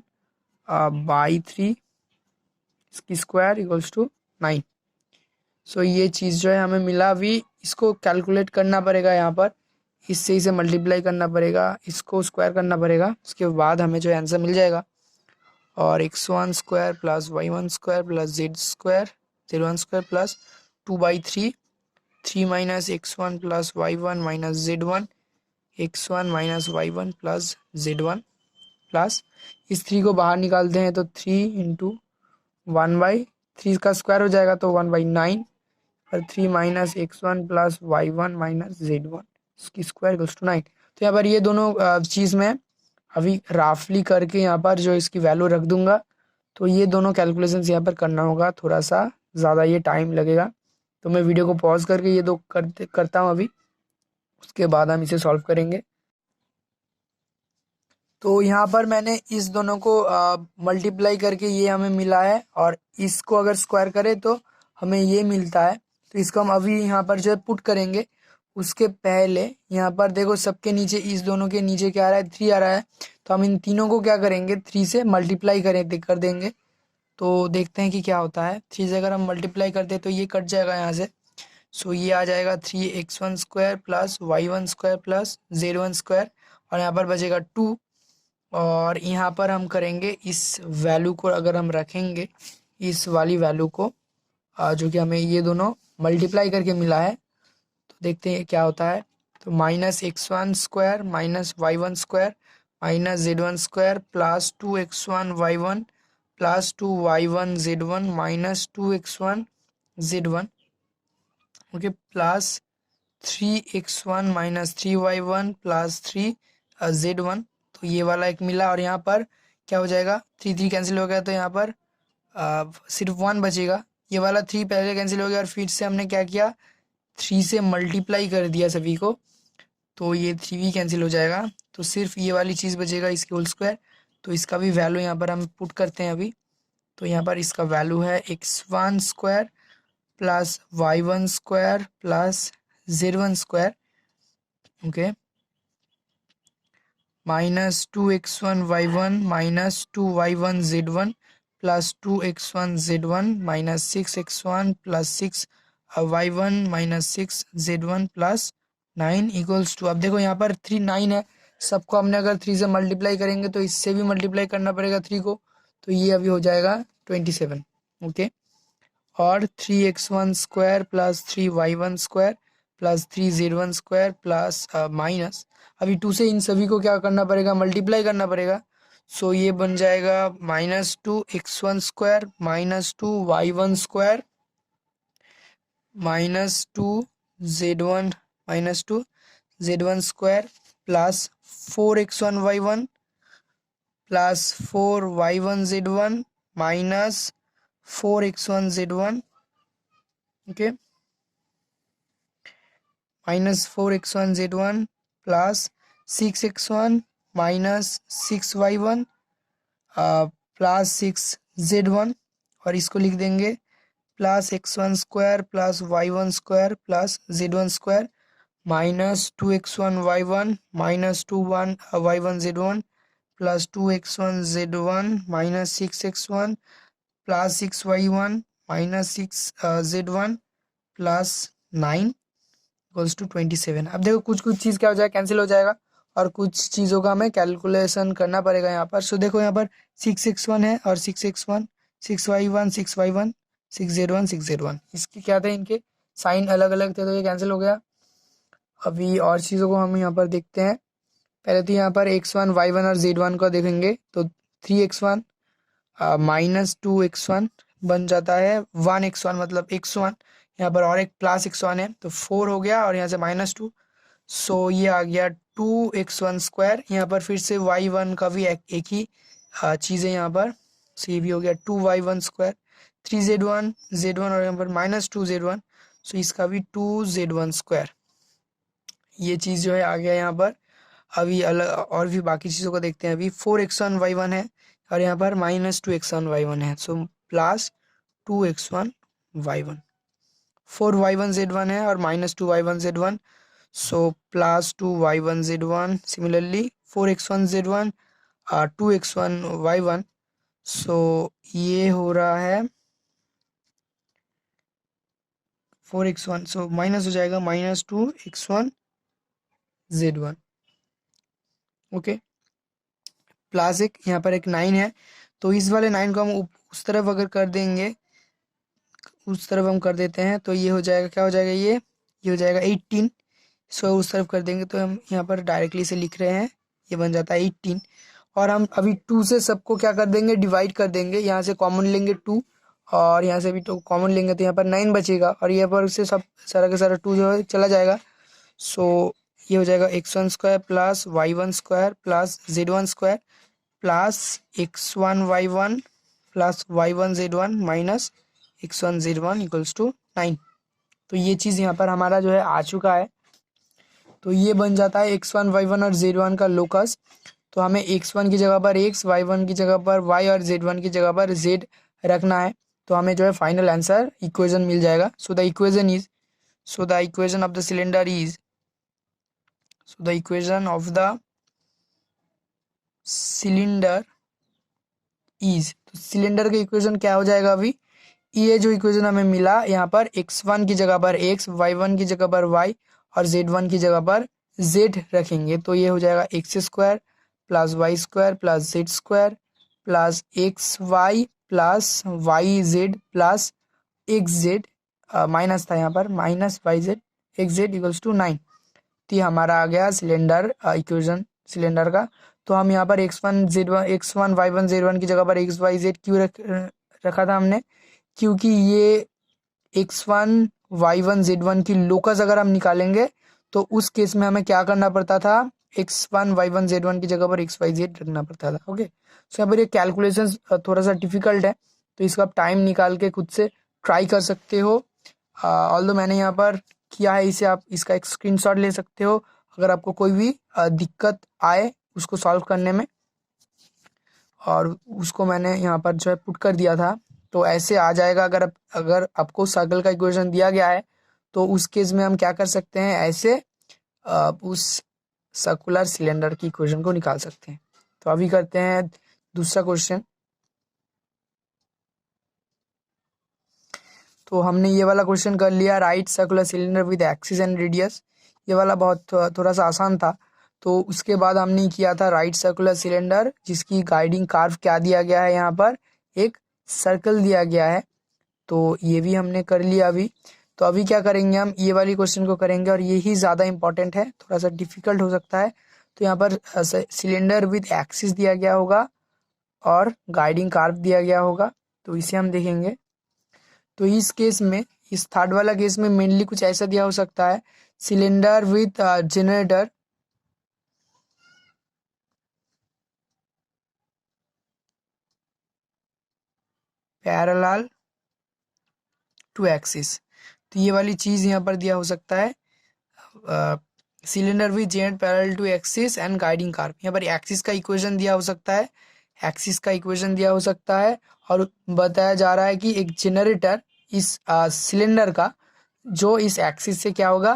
by 3 इसकी स्क्वायर इक्वल्स टू 9। सो ये चीज़ जो है हमें मिला। अभी इसको कैलकुलेट करना पड़ेगा, यहाँ पर इससे इसे मल्टीप्लाई करना पड़ेगा, इसको स्क्वायर करना पड़ेगा, उसके बाद हमें जो आंसर मिल जाएगा। और x1 square plus y1 square plus z square z1 square plus 2/3 3 minus x1 plus y1 minus z1 x1 minus y1 plus z1 plus इस 3 को बाहर निकालते हैं तो 3 इंटू 1/3 का स्क्वायर हो जाएगा तो 1/9 और 3 minus x1 plus y1 minus z1 इसकी स्क्वायर इक्वल्स टू 9। तो यहाँ पर ये दोनों चीज़ में अभी राफली करके यहाँ पर जो इसकी वैल्यू रख दूंगा, तो ये दोनों कैलकुलेशंस यहाँ पर करना होगा, थोड़ा सा ज़्यादा ये टाइम लगेगा। तो मैं वीडियो को पॉज करके ये दो करता हूँ अभी, उसके बाद हम इसे सॉल्व करेंगे। तो यहाँ पर मैंने इस दोनों को मल्टीप्लाई करके ये हमें मिला है और इसको अगर स्क्वायर करें तो हमें ये मिलता है। तो इसको हम अभी यहाँ पर जो है पुट करेंगे, उसके पहले यहाँ पर देखो सबके नीचे, इस दोनों के नीचे क्या आ रहा है 3 आ रहा है, तो हम इन तीनों को क्या करेंगे 3 से मल्टीप्लाई कर देंगे। तो देखते हैं कि क्या होता है। 3 से अगर हम मल्टीप्लाई करते हैं तो ये कट जाएगा यहाँ से, सो ये आ जाएगा 3x1 square plus y1 square plus z1 square और यहाँ पर बचेगा 2। और यहाँ पर हम करेंगे इस वैल्यू को अगर हम रखेंगे, इस वाली वैल्यू को जो कि हमें ये दोनों मल्टीप्लाई करके मिला है, तो देखते हैं क्या होता है। तो minus x1 square minus y1 square minus z1 square plus 2x1 y1 plus 2y1 z1 minus 2x1 z1 okay plus 3x1 minus 3y1 plus 3z1। तो ये वाला एक मिला और यहाँ पर क्या हो जाएगा 3 कैंसिल हो गया, तो यहाँ पर सिर्फ 1 बचेगा। ये वाला 3 पहले कैंसिल हो गया और फिर से हमने क्या किया 3 से मल्टीप्लाई कर दिया सभी को, तो ये 3 भी कैंसिल हो जाएगा। तो सिर्फ ये वाली चीज़ बचेगा, इसकी होल स्क्वायर। तो इसका भी वैल्यू यहाँ पर हम पुट करते हैं अभी। तो यहाँ पर इसका वैल्यू है x1 square plus y1 square plus z1 square, okay, minus 2x1 y1 minus 2y1 z1 plus 2x1 z1 minus 6x1 plus 6y1 minus 6z1 plus 9 equals to, अब देखो यहाँ पर 3 9 है, सबको हमने अगर 3 से मल्टीप्लाई करेंगे तो इससे भी मल्टीप्लाई करना पड़ेगा 3 को, तो ये अभी हो जाएगा 27, ओके। और 3x1 square plus 3y1 square plus 3z1 square plus minus, अभी 2 से इन सभी को क्या करना पड़ेगा, मल्टीप्लाई करना पड़ेगा। सो ये बन जाएगा -2x1 square minus 2y1 square minus 2z1 square plus 4x1y1 plus 4y1z1 minus 4x1z1, okay, minus 4x1z1 plus 6x1 minus 6y1 plus 6z1, और इसको लिख देंगे plus x1 square plus y1 square plus z1 square minus 2x1y1 minus 2y1z1 plus 2x1z1 minus 6x1 plus 6y1 minus 6z1 plus 9 equals to 27। अब देखो कुछ कुछ चीज़ क्या हो जाएगा, कैंसिल हो जाएगा, और कुछ चीज़ों का हमें कैलकुलेशन करना पड़ेगा यहाँ पर। सो देखो यहाँ पर 6x1 है और 6x1 6y1 6y1 6z1 6z1, इसके क्या थे, इनके साइन अलग अलग थे, तो ये कैंसिल हो गया। अभी और चीज़ों को हम यहाँ पर देखते हैं। पहले तो यहाँ पर x1 y1 और z1 को देखेंगे तो 3x1 माइनस 2x1 बन जाता है 1x1, मतलब x1 यहाँ पर और एक प्लस x1 है तो 4 हो गया, और यहाँ से -2, सो ये आ गया 2x1 स्क्वायर। यहाँ पर फिर से y1 का भी एक ही चीज़ है यहाँ पर, सो ये भी हो गया 2y1 स्क्वायर, 3z1 z1 और यहाँ पर -2z1, सो इसका भी 2z1 स्क्वायर। ये चीज़ जो है आ गया यहाँ पर। अभी अलग और भी बाकी चीज़ों को देखते हैं। अभी 4x1 y1 है और यहाँ पर -2x1 y1 है, so plus 2x1 y1, 4y1 z1 है और -2y1 z1, so plus 2y1 z1, similarly 4x1 z1 2x1 y1, सो ये हो रहा है 4x1, सो माइनस हो जाएगा -2x1 z1, ओके, प्लस एक यहाँ पर एक 9 है, तो इस वाले 9 को हम उस तरफ अगर कर देंगे, उस तरफ हम कर देते हैं तो ये हो जाएगा, क्या हो जाएगा, ये हो जाएगा 18, सो उस तरफ कर देंगे तो हम यहाँ पर डायरेक्टली से लिख रहे हैं, ये बन जाता है 18। और हम अभी 2 से सबको क्या कर देंगे, डिवाइड कर देंगे, यहाँ से कॉमन लेंगे 2 और यहाँ से भी तो कॉमन लेंगे, तो यहाँ पर 9 बचेगा, और यहाँ पर से सब सारा का सारा 2 जो है चला जाएगा। सो ये हो जाएगा x1 square plus y1 square plus z1 square plus x1 y1 plus y1 z1 minus x1 z1 equals to 9। तो ये चीज़ यहाँ पर हमारा जो है आ चुका है। तो ये बन जाता है x1 y1 और z1 का लोकस। तो हमें x1 की जगह पर x, y1 की जगह पर y और z1 की जगह पर z रखना है, तो हमें जो है फाइनल आंसर इक्वेशन मिल जाएगा। सो the equation of the cylinder is, so the equation of the cylinder is, तो सिलेंडर का इक्वेशन क्या हो जाएगा, अभी ये जो इक्वेशन हमें मिला यहाँ पर x1 की जगह पर x, y1 की जगह पर y और z1 की जगह पर z रखेंगे, तो ये हो जाएगा x square plus Y square plus Z square plus X Y plus Y Z plus X Z, minus था यहाँ पर, minus Y Z X Z equals to 9। तो ये हमारा आ गया सिलेंडर इक्वेशन सिलेंडर का। तो हम यहाँ पर x1 y1 z1 की जगह पर एक्स वाई जेड क्यों रखा था हमने, क्योंकि ये x1 y1 z1 की लोकस अगर हम निकालेंगे तो उस केस में हमें क्या करना पड़ता था, x1 y1 z1 की जगह पर एक्स वाई जेड रखना पड़ता था। ओके, सो यहाँ पर ये कैलकुलेशन थोड़ा सा डिफिकल्ट है, तो इसका आप टाइम निकाल के खुद से ट्राई कर सकते हो। ऑल्दो मैंने यहाँ पर किया है इसे, आप इसका एक स्क्रीनशॉट ले सकते हो अगर आपको कोई भी दिक्कत आए उसको सॉल्व करने में, और उसको मैंने यहाँ पर जो है पुट कर दिया था, तो ऐसे आ जाएगा। अगर आपको सर्कल का इक्वेशन दिया गया है तो उस केस में हम क्या कर सकते हैं, ऐसे उस सर्कुलर सिलेंडर की इक्वेशन को निकाल सकते हैं। तो अभी करते हैं दूसरा क्वेश्चन। तो हमने ये वाला क्वेश्चन कर लिया, right circular cylinder with axis and radius. ये वाला बहुत थोड़ा सा आसान था। तो उसके बाद हमने किया था राइट सर्कुलर सिलेंडर जिसकी गाइडिंग कार्व क्या दिया गया है, यहाँ पर एक सर्कल दिया गया है। तो ये भी हमने कर लिया अभी। तो अभी क्या करेंगे, हम ये वाली क्वेश्चन को करेंगे और यही ज़्यादा इंपॉर्टेंट है, थोड़ा सा डिफिकल्ट हो सकता है। तो यहाँ पर सिलेंडर विद एक्सिस दिया गया होगा और गाइडिंग कार्व दिया गया होगा, तो इसे हम देखेंगे। तो इस केस में, इस थर्ड वाला केस में मेनली कुछ ऐसा दिया हो सकता है, cylinder with generator parallel to axis. तो ये वाली चीज़ यहाँ पर दिया हो सकता है, cylinder with generator parallel to axis and guiding curve. यहाँ पर एक्सिस का इक्वेशन दिया हो सकता है, एक्सिस का इक्वेशन दिया हो सकता है, और बताया जा रहा है कि एक जनरेटर इस सिलेंडर का जो इस एक्सिस से क्या होगा,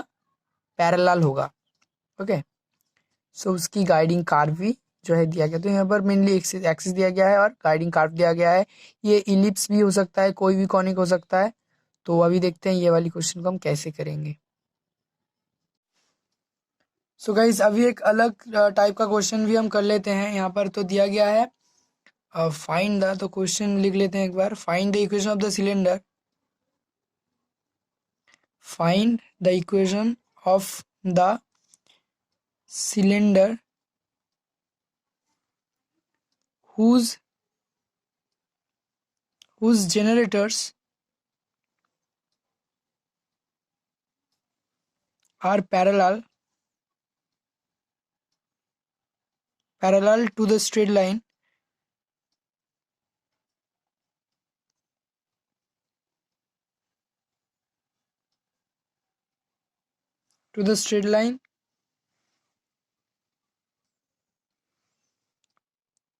पैरेलल होगा। ओके, सो उसकी गाइडिंग कार्व भी जो है दिया गया। तो यहाँ पर मेनली एक्सिस दिया गया है और गाइडिंग कार्व दिया गया है। ये इलिप्स भी हो सकता है, कोई भी कॉनिक हो सकता है। तो अभी देखते हैं ये वाली क्वेश्चन को हम कैसे करेंगे। सो गाइस, अभी एक अलग टाइप का क्वेश्चन भी हम कर लेते हैं। यहाँ पर तो दिया गया है फाइंड द, तो क्वेश्चन लिख लेते हैं एक बार, find the equation of the cylinder, find the equation of the cylinder whose generators are parallel to the straight line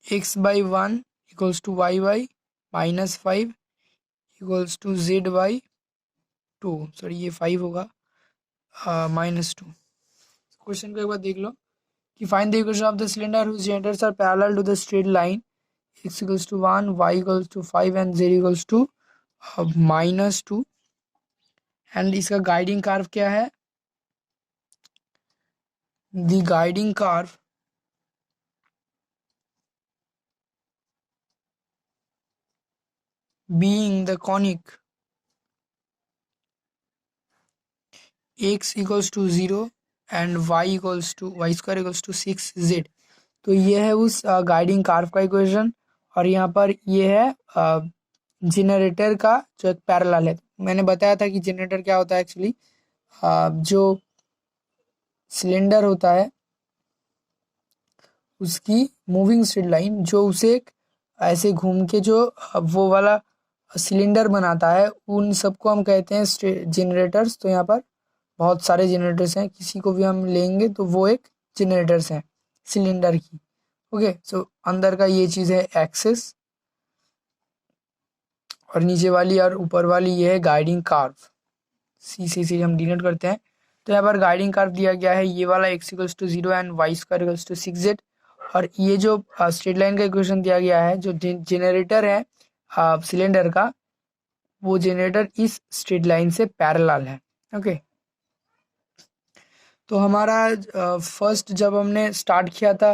x by 1 equals to y by minus 5 equals to z by 2, sorry ये 5 होगा -2। Question को एक बार देख लो कि find the equation of the cylinder whose generators are parallel to the straight line, x equals to 1, y equals to 5 and z equals to -2। And इसका guiding curve क्या है, the guiding curve being the conic x equals to 0 and y square equals to 6z। तो ये है उस guiding curve का equation, और यहाँ पर ये है जनरेटर का जो एक पैरेलल है। मैंने बताया था कि जनरेटर क्या होता है एक्चुअली, जो सिलेंडर होता है उसकी मूविंग स्ट्रेट लाइन जो उसे एक ऐसे घूम के जो वो वाला सिलेंडर बनाता है, उन सबको हम कहते हैं जनरेटर्स। तो यहाँ पर बहुत सारे जनरेटर्स हैं, किसी को भी हम लेंगे तो वो एक जनरेटर्स हैं सिलेंडर की। ओके, सो अंदर का ये चीज़ है एक्सिस, और नीचे वाली और ऊपर वाली ये है गाइडिंग कार्व। सी हम डिनोट करते हैं। तो यहाँ पर गाइडिंग कार्व दिया गया है ये वाला, x equals to 0 and y square equals to 6z। और ये जो स्ट्रेट लाइन का इक्वेशन दिया गया है, जो जनरेटर है सिलेंडर का, वो जनरेटर इस स्ट्रेट लाइन से पैरेलल है। ओके, तो हमारा फर्स्ट जब हमने स्टार्ट किया था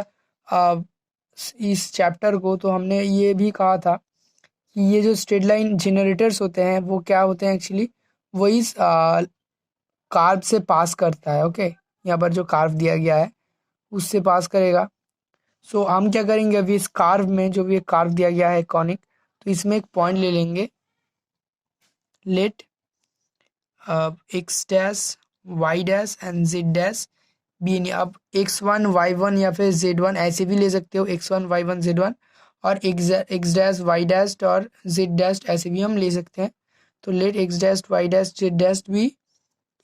इस चैप्टर को, तो हमने ये भी कहा था कि ये जो स्ट्रेट लाइन जनरेटर्स होते हैं वो क्या होते हैं एक्चुअली, वो इस कार्व से पास करता है। ओके, यहाँ पर जो कार्व दिया गया है उससे पास करेगा। सो हम क्या करेंगे, अभी इस कार्व में जो भी कार्व दिया गया है कॉनिक, तो इसमें एक पॉइंट ले लेंगे, let X dash Y dash and Z dash be any. अब x1 y1 या फिर z1 ऐसे भी ले सकते हो, x1 y1 z1, और x डैश y डैश और z डैश ऐसे भी हम ले सकते हैं। तो let x dash y dash z dash be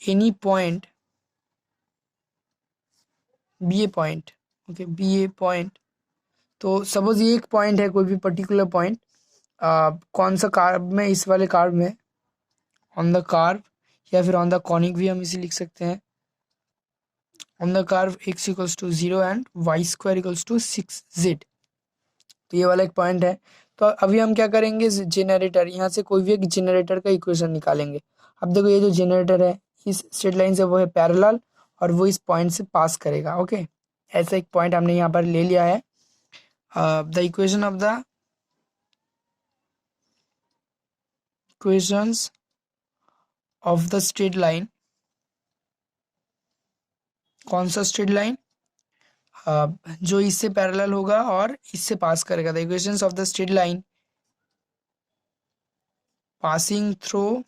any point be a point, okay be a point. तो सपोज ये एक पॉइंट है, कोई भी पर्टिकुलर पॉइंट, कौन सा कार्व में, इस वाले कार्व में, ऑन द कार्व या फिर ऑन द कॉनिक भी हम इसे लिख सकते हैं। On the curve x equals to 0 and Y square equals to 6z। तो ये वाला एक पॉइंट है। तो अभी हम क्या करेंगे, जेनरेटर, यहाँ से कोई भी एक जेनरेटर का इक्वेशन निकालेंगे। अब देखो ये जो जेनरेटर है इस स्ट्रेट लाइन से वो है पैरेलल और वो इस पॉइंट से पास करेगा, ओके। ऐसा एक पॉइंट हमने यहाँ पर ले लिया है। The equation of the equations of the straight line, कौन सा स्ट्रेट लाइन, जो इससे पैरेलल होगा और इससे पास करेगा। The equations of the straight line passing through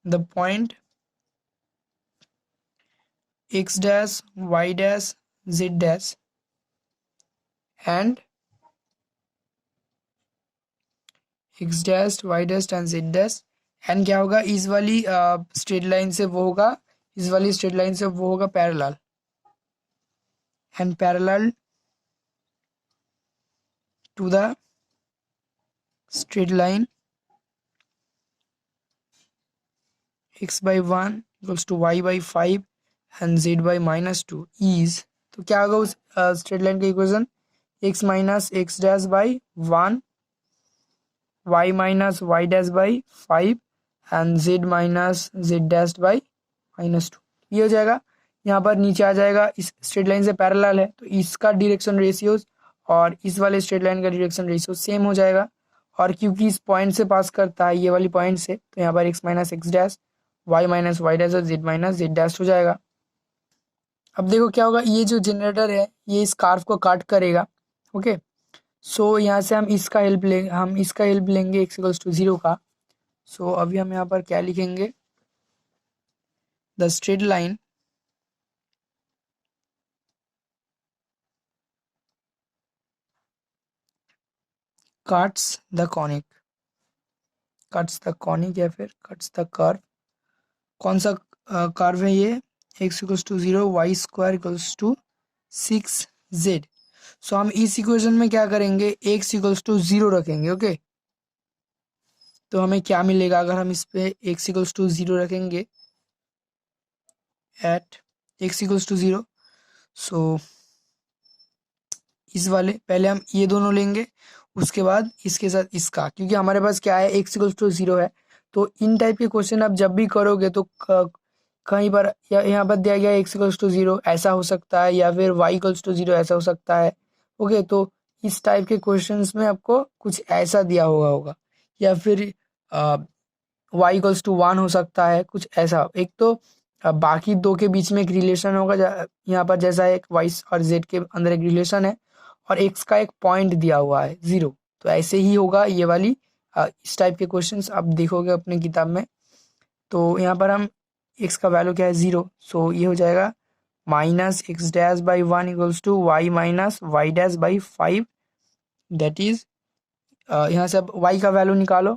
the point x dash y dash z dash and x dash y dash and z dash and क्या होगा, इस वाली स्ट्रेट लाइन से वो होगा, इस वाली स्ट्रेट लाइन से वो होगा parallel, and parallel to the straight line x by 1 equals to y by 5 and z by -2 is, तो क्या होगा उस स्ट्रेट लाइन का equation, x minus x dash by 1, y minus Y dash by 5 and z minus Z dash by -2। ये हो जाएगा। यहाँ पर नीचे आ जाएगा, इस स्ट्रेट लाइन से पैरेलल है तो इसका डायरेक्शन रेशियोज और इस वाले स्ट्रेट लाइन का डायरेक्शन रेशियो सेम हो जाएगा। और क्योंकि इस पॉइंट से पास करता है, ये वाली पॉइंट से, तो यहाँ पर x minus x dash, y minus Y dash और z माइनस जेड डैश हो जाएगा। अब देखो क्या होगा, ये जो जनरेटर है ये इस कार्व को काट करेगा, ओके। सो यहाँ से हम इसका हेल्प लेंगे, हम इसका हेल्प लेंगे x इक्वल्स टू 0 का। सो अभी हम यहाँ पर क्या लिखेंगे, the straight line cuts the conic, cuts the conic या फिर cuts the curve। कौन सा कर्व है ये, x equals to 0 Y square equals to 6z। So हम इस इक्वेशन में क्या करेंगे, x इक्वल्स टू 0 रखेंगे, ओके। तो हमें क्या मिलेगा अगर हम इस पे x इक्वल्स टू 0 रखेंगे, एट x इक्वल्स टू 0। सो इस वाले पहले हम ये दोनों लेंगे, उसके बाद इसके साथ इसका, क्योंकि हमारे पास क्या है, x इक्वल्स टू 0 है। तो इन टाइप के क्वेश्चन आप जब भी करोगे तो कहीं पर यहाँ पर दिया गया x इक्वल्स टू 0 ऐसा हो सकता है, या फिर y इक्वल्स टू 0 ऐसा हो सकता है, ओके। तो इस टाइप के क्वेश्चंस में आपको कुछ ऐसा दिया होगा, या फिर y इक्वल्स टू 1 हो सकता है, कुछ ऐसा। एक तो बाकी दो के बीच में एक रिलेशन होगा, यहाँ पर जैसा एक y और z के अंदर एक रिलेशन है और x का एक पॉइंट दिया हुआ है 0, तो ऐसे ही होगा ये वाली इस टाइप के क्वेश्चंस आप देखोगे अपने किताब में। तो यहाँ पर हम x का वैल्यू क्या है 0, सो ये हो जाएगा minus x dash by 1 equals to Y minus Y dash by 5। That is, यहाँ से अब y का वैल्यू निकालो,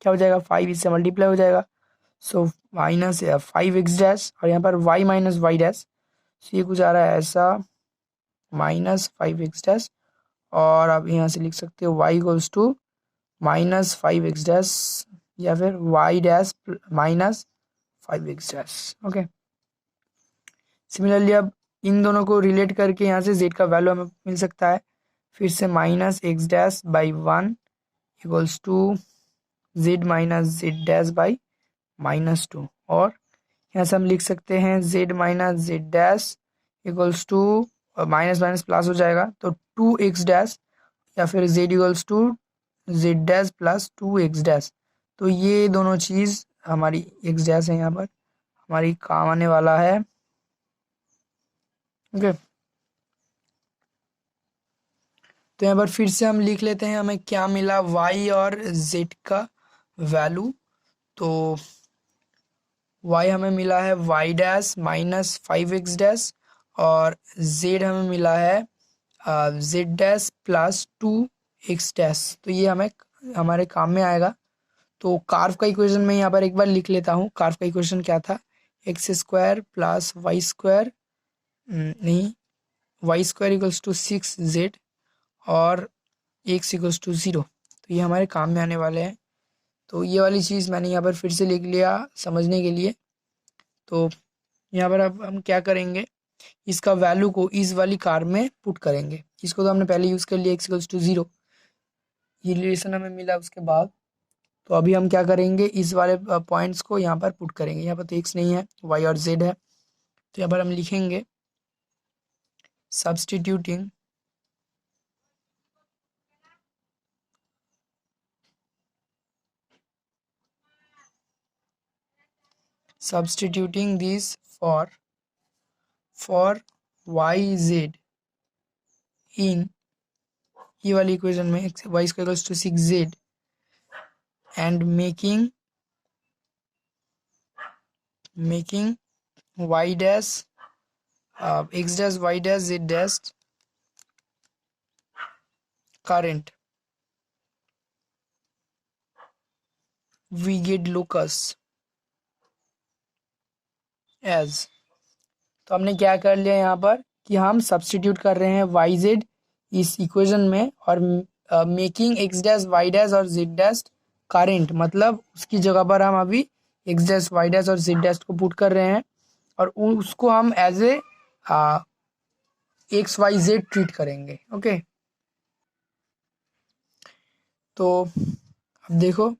क्या हो जाएगा 5, इससे मल्टीप्लाई हो जाएगा। सो माइनस 5 एक्स डैश और यहाँ पर y माइनस वाई डैश, सो ये कुछ आ रहा है ऐसा, माइनस 5 एक्स डैश, और आप यहाँ से लिख सकते हो y equals to minus 5 X dash या फिर y dash minus 5 X dash, okay. Similarly अब इन दोनों को रिलेट करके यहाँ से z का वैल्यू हमें मिल सकता है, फिर से minus x dash by 1 equals to z minus Z dash by -2, और यहाँ से हम लिख सकते हैं z minus Z dash equals to, minus minus plus हो जाएगा तो 2x डैश, या फिर z equals to Z dash plus 2x dash. तो ये दोनों चीज़ हमारी x डैश है, यहाँ पर हमारी काम आने वाला है, ओके। तो यहाँ पर फिर से हम लिख लेते हैं हमें क्या मिला, y और z का वैल्यू। तो y हमें मिला है y dash minus 5x dash और z हमें मिला है z dash plus 2x dash. तो ये हमें हमारे काम में आएगा। तो कार्व का इक्वेशन मैं यहाँ पर एक बार लिख लेता हूँ। कार्व का इक्वेशन क्या था, X square plus Y square नहीं, Y square equals to 6z और x इक्वल्स टू 0। तो ये हमारे काम में आने वाले हैं। तो ये वाली चीज़ मैंने यहाँ पर फिर से लिख लिया समझने के लिए। तो यहाँ पर अब हम क्या करेंगे, इसका वैल्यू को इस वाली कार में पुट करेंगे। इसको तो हमने पहले यूज़ कर लिया, x इक्वल्स टू 0, ये रिलेशन हमें मिला उसके बाद। तो अभी हम क्या करेंगे, इस वाले पॉइंट्स को यहाँ पर पुट करेंगे। यहाँ पर तो x नहीं है, y और z है। तो यहाँ पर हम लिखेंगे substituting this for y z in ये वाली इक्वेशन में y square equals to 6z and making y dash x dash y dash z dash current, we get locus as। तो हमने क्या कर लिया यहाँ पर कि हम सब्सटीट्यूट कर रहे हैं वाई जेड इस इक्वेशन में और making x dash Y dash और जेड डैश करेंट, मतलब उसकी जगह पर हम अभी एक्स डैश वाई डैश और जेड डैश को पुट कर रहे हैं और उसको हम as a x y z treat करेंगे। ओके, तो अब देखो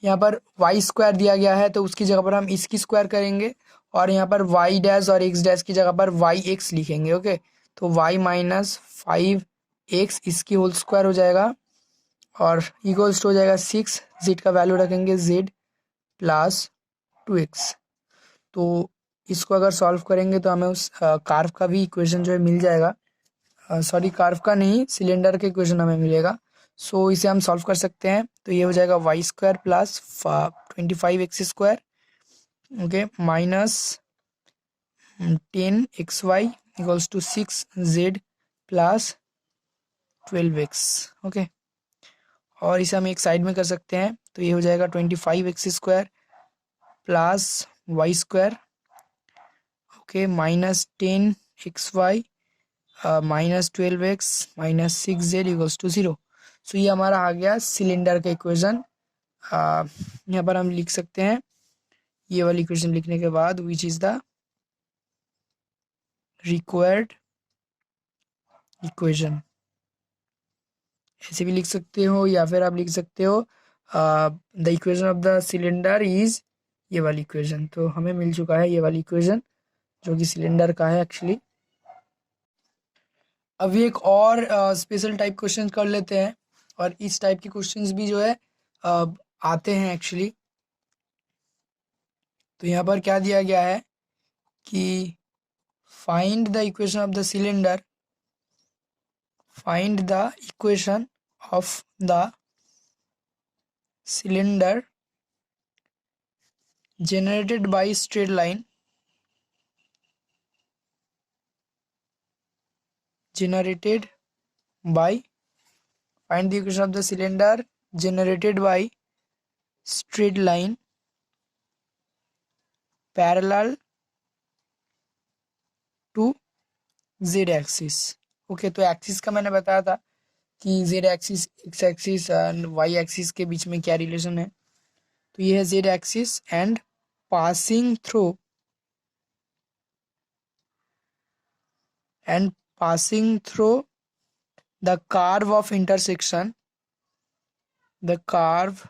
यहाँ पर वाई स्क्वायर दिया गया है तो उसकी जगह पर हम इसकी स्क्वायर करेंगे और यहाँ पर वाई डैश और एक्स डैश की जगह पर वाई एक्स लिखेंगे। ओके, तो वाई माइनस 5x इसकी होल स्क्वायर हो जाएगा और इक्वल्स हो जाएगा 6, जेड का वैल्यू रखेंगे z प्लस 2x। तो इसको अगर सॉल्व करेंगे तो हमें उस कार्व का भी इक्वेशन जो है मिल जाएगा। सॉरी, कार्व का नहीं, सिलेंडर के इक्वेशन हमें मिलेगा। सो इसे हम सॉल्व कर सकते हैं। तो ये हो जाएगा y square plus 25x square, okay, minus 10xy equals to 6z plus 12x। Okay, और इसे हम एक साइड में कर सकते हैं। तो ये हो जाएगा 25x square plus Y square, okay, minus 10xy minus 12x minus 6z equals to 0। So ये हमारा आ गया सिलेंडर का इक्वेशन। यहाँ पर हम लिख सकते हैं ये वाली इक्वेशन लिखने के बाद which is the required equation, ऐसे भी लिख सकते हो या फिर आप लिख सकते हो the equation of the cylinder is ये वाली इक्वेशन। तो हमें मिल चुका है ये वाली इक्वेशन जो कि सिलेंडर का है एक्चुअली। अभी एक और स्पेशल टाइप क्वेश्चन कर लेते हैं और इस टाइप के क्वेश्चंस भी जो है आते हैं एक्चुअली। तो यहाँ पर क्या दिया गया है कि find the equation of the cylinder, find the equation of the cylinder generated by straight line, generated by, find the equation of the cylinder generated by straight line parallel to z axis। Okay, तो axis का मैंने बताया था कि z axis, x axis and y axis के बीच में क्या relation है। तो ये है z axis and passing through the curve of intersection, the curve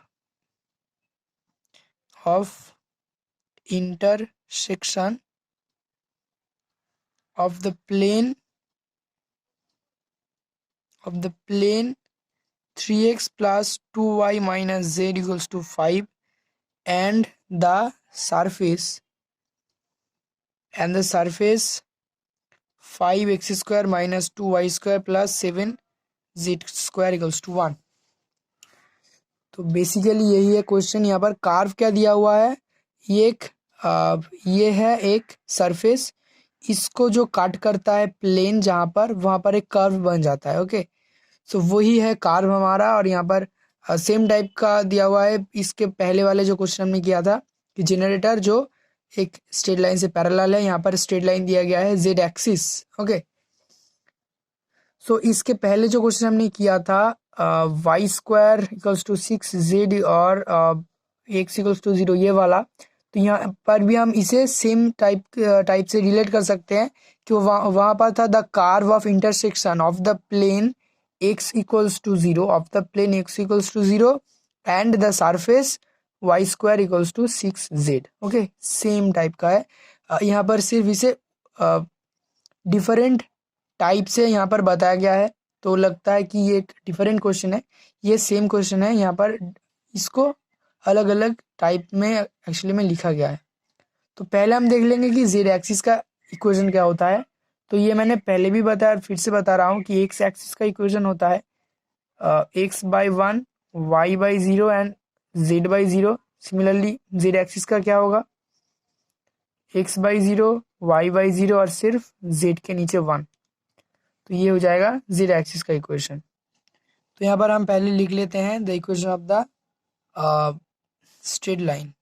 of intersection of the plane 3x plus 2y minus z equals to 5 and the surface 5x square minus 2y square plus 7z square equals to 1। तो basically यही है question. यहाँ पर curve क्या दिया हुआ है, ये है एक सरफेस, इसको जो काट करता है प्लेन जहाँ पर, वहाँ पर एक कर्व बन जाता है। ओके, सो वही है कार्व हमारा। और यहाँ पर सेम टाइप का दिया हुआ है इसके पहले वाले जो क्वेश्चन हमने किया था कि जनरेटर जो एक स्ट्रेट लाइन से पैरेलल है। यहाँ पर स्ट्रेट लाइन दिया गया है z एक्सिस। ओके, सो इसके पहले जो क्वेश्चन हमने किया था Y square equals to 6z और x इक्वल्स टू 0, ये वाला, तो यहाँ पर भी हम इसे सेम टाइप से रिलेट कर सकते हैं कि वहाँ पर था the curve of intersection of the plane x equals to 0 of the plane x equals to 0 and the surface y square equals to 6z। Okay, same type का है। यहाँ पर सिर्फ इसे डिफरेंट टाइप से यहाँ पर बताया गया है, तो लगता है कि ये एक डिफरेंट क्वेश्चन है। ये सेम क्वेश्चन है, यहाँ पर इसको अलग अलग टाइप में एक्चुअली में लिखा गया है। तो पहले हम देख लेंगे कि z एक्सिस का इक्वेशन क्या होता है। तो ये मैंने पहले भी बताया, फिर से बता रहा हूँ कि x एक्सिस का इक्वेशन होता है x/1 y/0 and z/0। Similarly z axis का क्या होगा, x/0 y/0 और सिर्फ z के नीचे 1। तो ये हो जाएगा z एक्सिस का इक्वेशन। तो यहाँ पर हम पहले लिख लेते हैं the equation of the straight line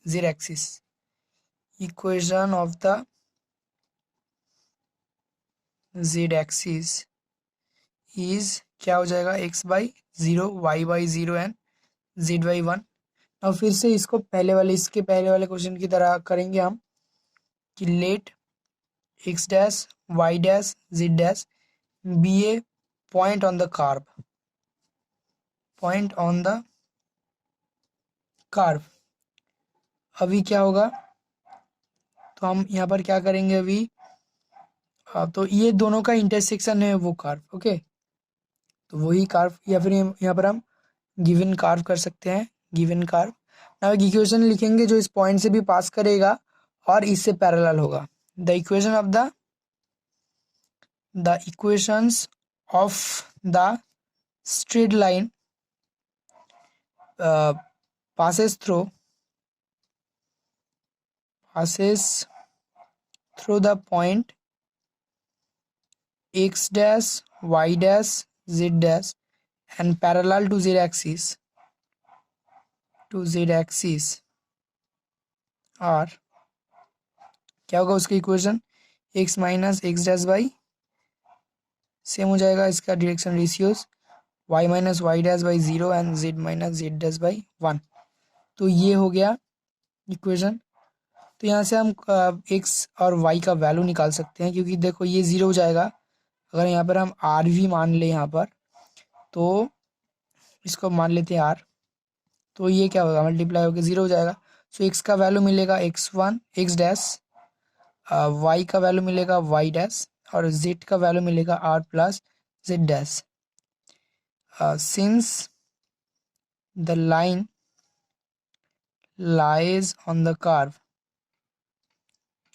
z axis. Equation of the z axis is क्या हो जाएगा, x/0 y/0 एंड z/1। और फिर से इसको इसके पहले वाले क्वेश्चन की तरह करेंगे हम कि let x dash y dash z dash be a point on the curve. अभी क्या होगा, तो हम यहाँ पर क्या करेंगे अभी, तो ये दोनों का इंटरसेक्शन है वो कार्व। ओके, तो वही कार्व, या फिर यहाँ पर हम गिवन कार्व कर सकते हैं, गिवन कार्व। नाउ एक इक्वेशन लिखेंगे जो इस पॉइंट से भी पास करेगा और इससे पैरेलल होगा। The equations of the straight line passes through the point x dash y dash z dash and parallel to z axis और क्या होगा उसका equation, x minus x dash by, same हो जाएगा इसका direction ratios, y minus Y dash by 0 and z minus Z dash by 1। तो ये हो गया इक्वेशन। तो यहाँ से हम x और y का वैल्यू निकाल सकते हैं, क्योंकि देखो ये 0 हो जाएगा। अगर यहाँ पर हम r भी मान ले यहाँ पर, तो इसको मान लेते हैं r, तो ये क्या होगा, मल्टीप्लाई होकर 0 हो जाएगा। सो x का वैल्यू मिलेगा x1 x डैश, y का वैल्यू मिलेगा y डैश और z का वैल्यू मिलेगा r plus z dash. Since the line lies on the curve,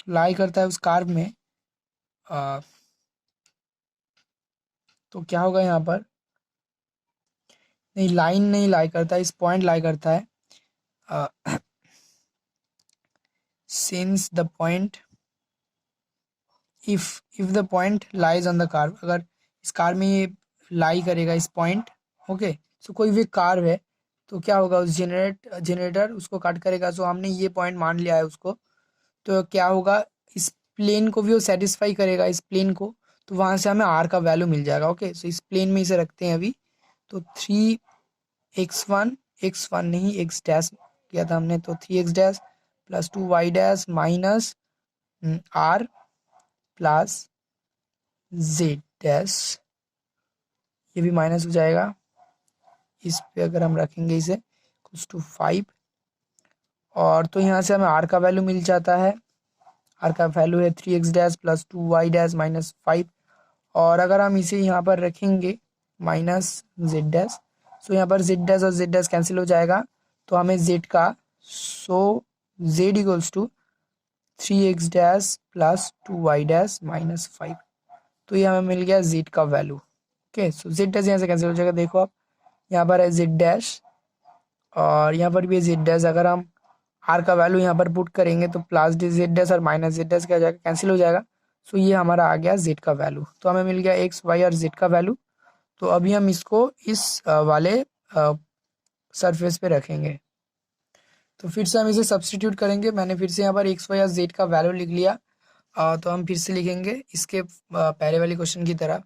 lie करता है उस कार्व में, तो क्या होगा यहाँ पर, नहीं लाइन नहीं लाई करता, इस पॉइंट लाई करता है। Since the point if the point lies on the curve, अगर इस कार्व में ये लाई करेगा इस पॉइंट। ओके, सो कोई भी कार्व है तो क्या होगा, उस जनरेटर उसको कट करेगा। सो हमने ये पॉइंट मान लिया है उसको, तो क्या होगा, इस प्लेन को भी वो सेटिस्फाई करेगा, इस प्लेन को, तो वहाँ से हमें आर का वैल्यू मिल जाएगा। ओके, सो इस प्लेन में इसे रखते हैं अभी। तो 3x1 नहीं x डैश किया था हमने, तो 3x dash plus 2y dash minus r plus z dash, ये भी माइनस हो जाएगा। इस पे अगर हम रखेंगे इसे कुछ टू 5, और तो यहाँ से हमें r का वैल्यू मिल जाता है। r का वैल्यू है 3x dash plus 2y dash minus 5, और अगर हम इसे यहाँ पर रखेंगे माइनस z डैश, सो यहाँ पर z डैश और z डैश कैंसिल हो जाएगा, तो हमें z का, so z equals to 3x dash plus 2y dash minus 5, तो ये हमें मिल गया z का value. Okay, so z dash यहाँ से कैंसिल हो जाएगा। देखो आप, यहाँ पर है z डैश और यहाँ पर भी है z डैश। अगर हम r का वैल्यू यहाँ पर पुट करेंगे तो प्लस z डैश और माइनस z डैश क्या हो जाएगा, कैंसिल हो जाएगा। सो ये हमारा आ गया z का वैल्यू, तो हमें मिल गया x y और z का वैल्यू। तो अभी हम इसको इस वाले सरफेस पे रखेंगे। तो फिर से हम इसे सब्सटीट्यूट करेंगे। मैंने फिर से यहाँ पर एक्स वाई या जेड का वैल्यू लिख लिया। तो हम फिर से लिखेंगे इसके पहले वाले क्वेश्चन की तरह,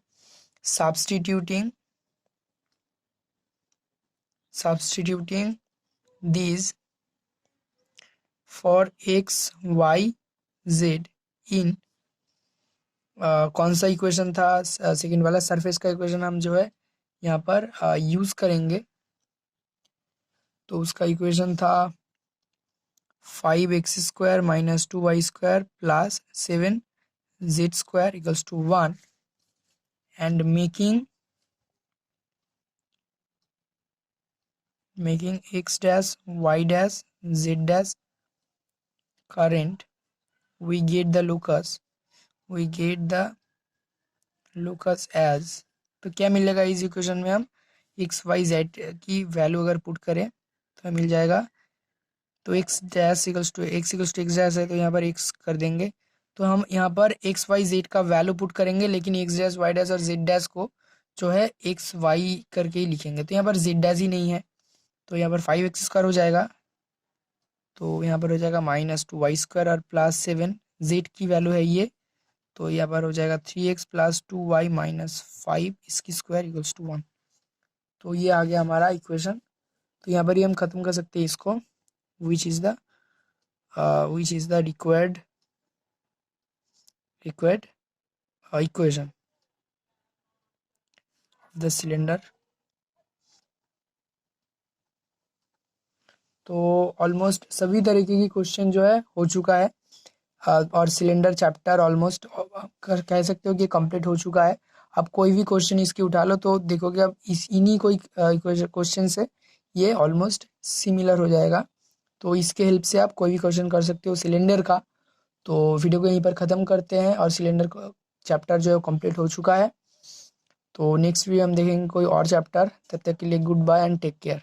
substituting these for x y z इन कौन सा इक्वेशन था, सेकंड वाला सरफेस का इक्वेशन हम जो है यहाँ पर यूज करेंगे। तो उसका इक्वेशन था 5x² - 2y² + 7z² = 1 and making x dash y dash z dash current, we get the locus as, तो क्या मिलेगा इस इक्वेशन में, हम एक्स वाई जेड की वैल्यू अगर पुट करें तो मिल जाएगा। तो x dash equals to x dash है, तो यहाँ पर एक्स कर देंगे। तो हम यहाँ पर एक्स वाई जेड का वैल्यू पुट करेंगे, लेकिन एक्स डैश वाई डैश और जेड डैश को जो है एक्स वाई करके ही लिखेंगे। तो यहाँ पर जेड डैश ही नहीं है, तो यहाँ पर 5x² हो जाएगा। तो यहाँ पर हो जाएगा -2y² और +7 जेड की वैल्यू है ये, तो यहाँ पर हो जाएगा 3x + 2y - 5 इसकी स्क्वायर = 1। तो ये आ गया हमारा इक्वेशन। तो यहाँ पर ही हम खत्म कर सकते हैं इसको, which is the required equation of the cylinder. तो ऑलमोस्ट सभी तरीके की क्वेश्चन जो है हो चुका है, और सिलेंडर चैप्टर ऑलमोस्ट कह सकते हो कि कंप्लीट हो चुका है। अब कोई भी क्वेश्चन इसकी उठा लो तो देखोगे अब इन्हीं कोई क्वेश्चन से ये ऑलमोस्ट सिमिलर हो जाएगा। तो इसके हेल्प से आप कोई भी क्वेश्चन कर सकते हो सिलेंडर का। तो वीडियो को यहीं पर ख़त्म करते हैं, और सिलेंडर चैप्टर जो है कंप्लीट हो चुका है। तो नेक्स्ट वीडियो हम देखेंगे कोई और चैप्टर। तब तक के लिए goodbye and take care.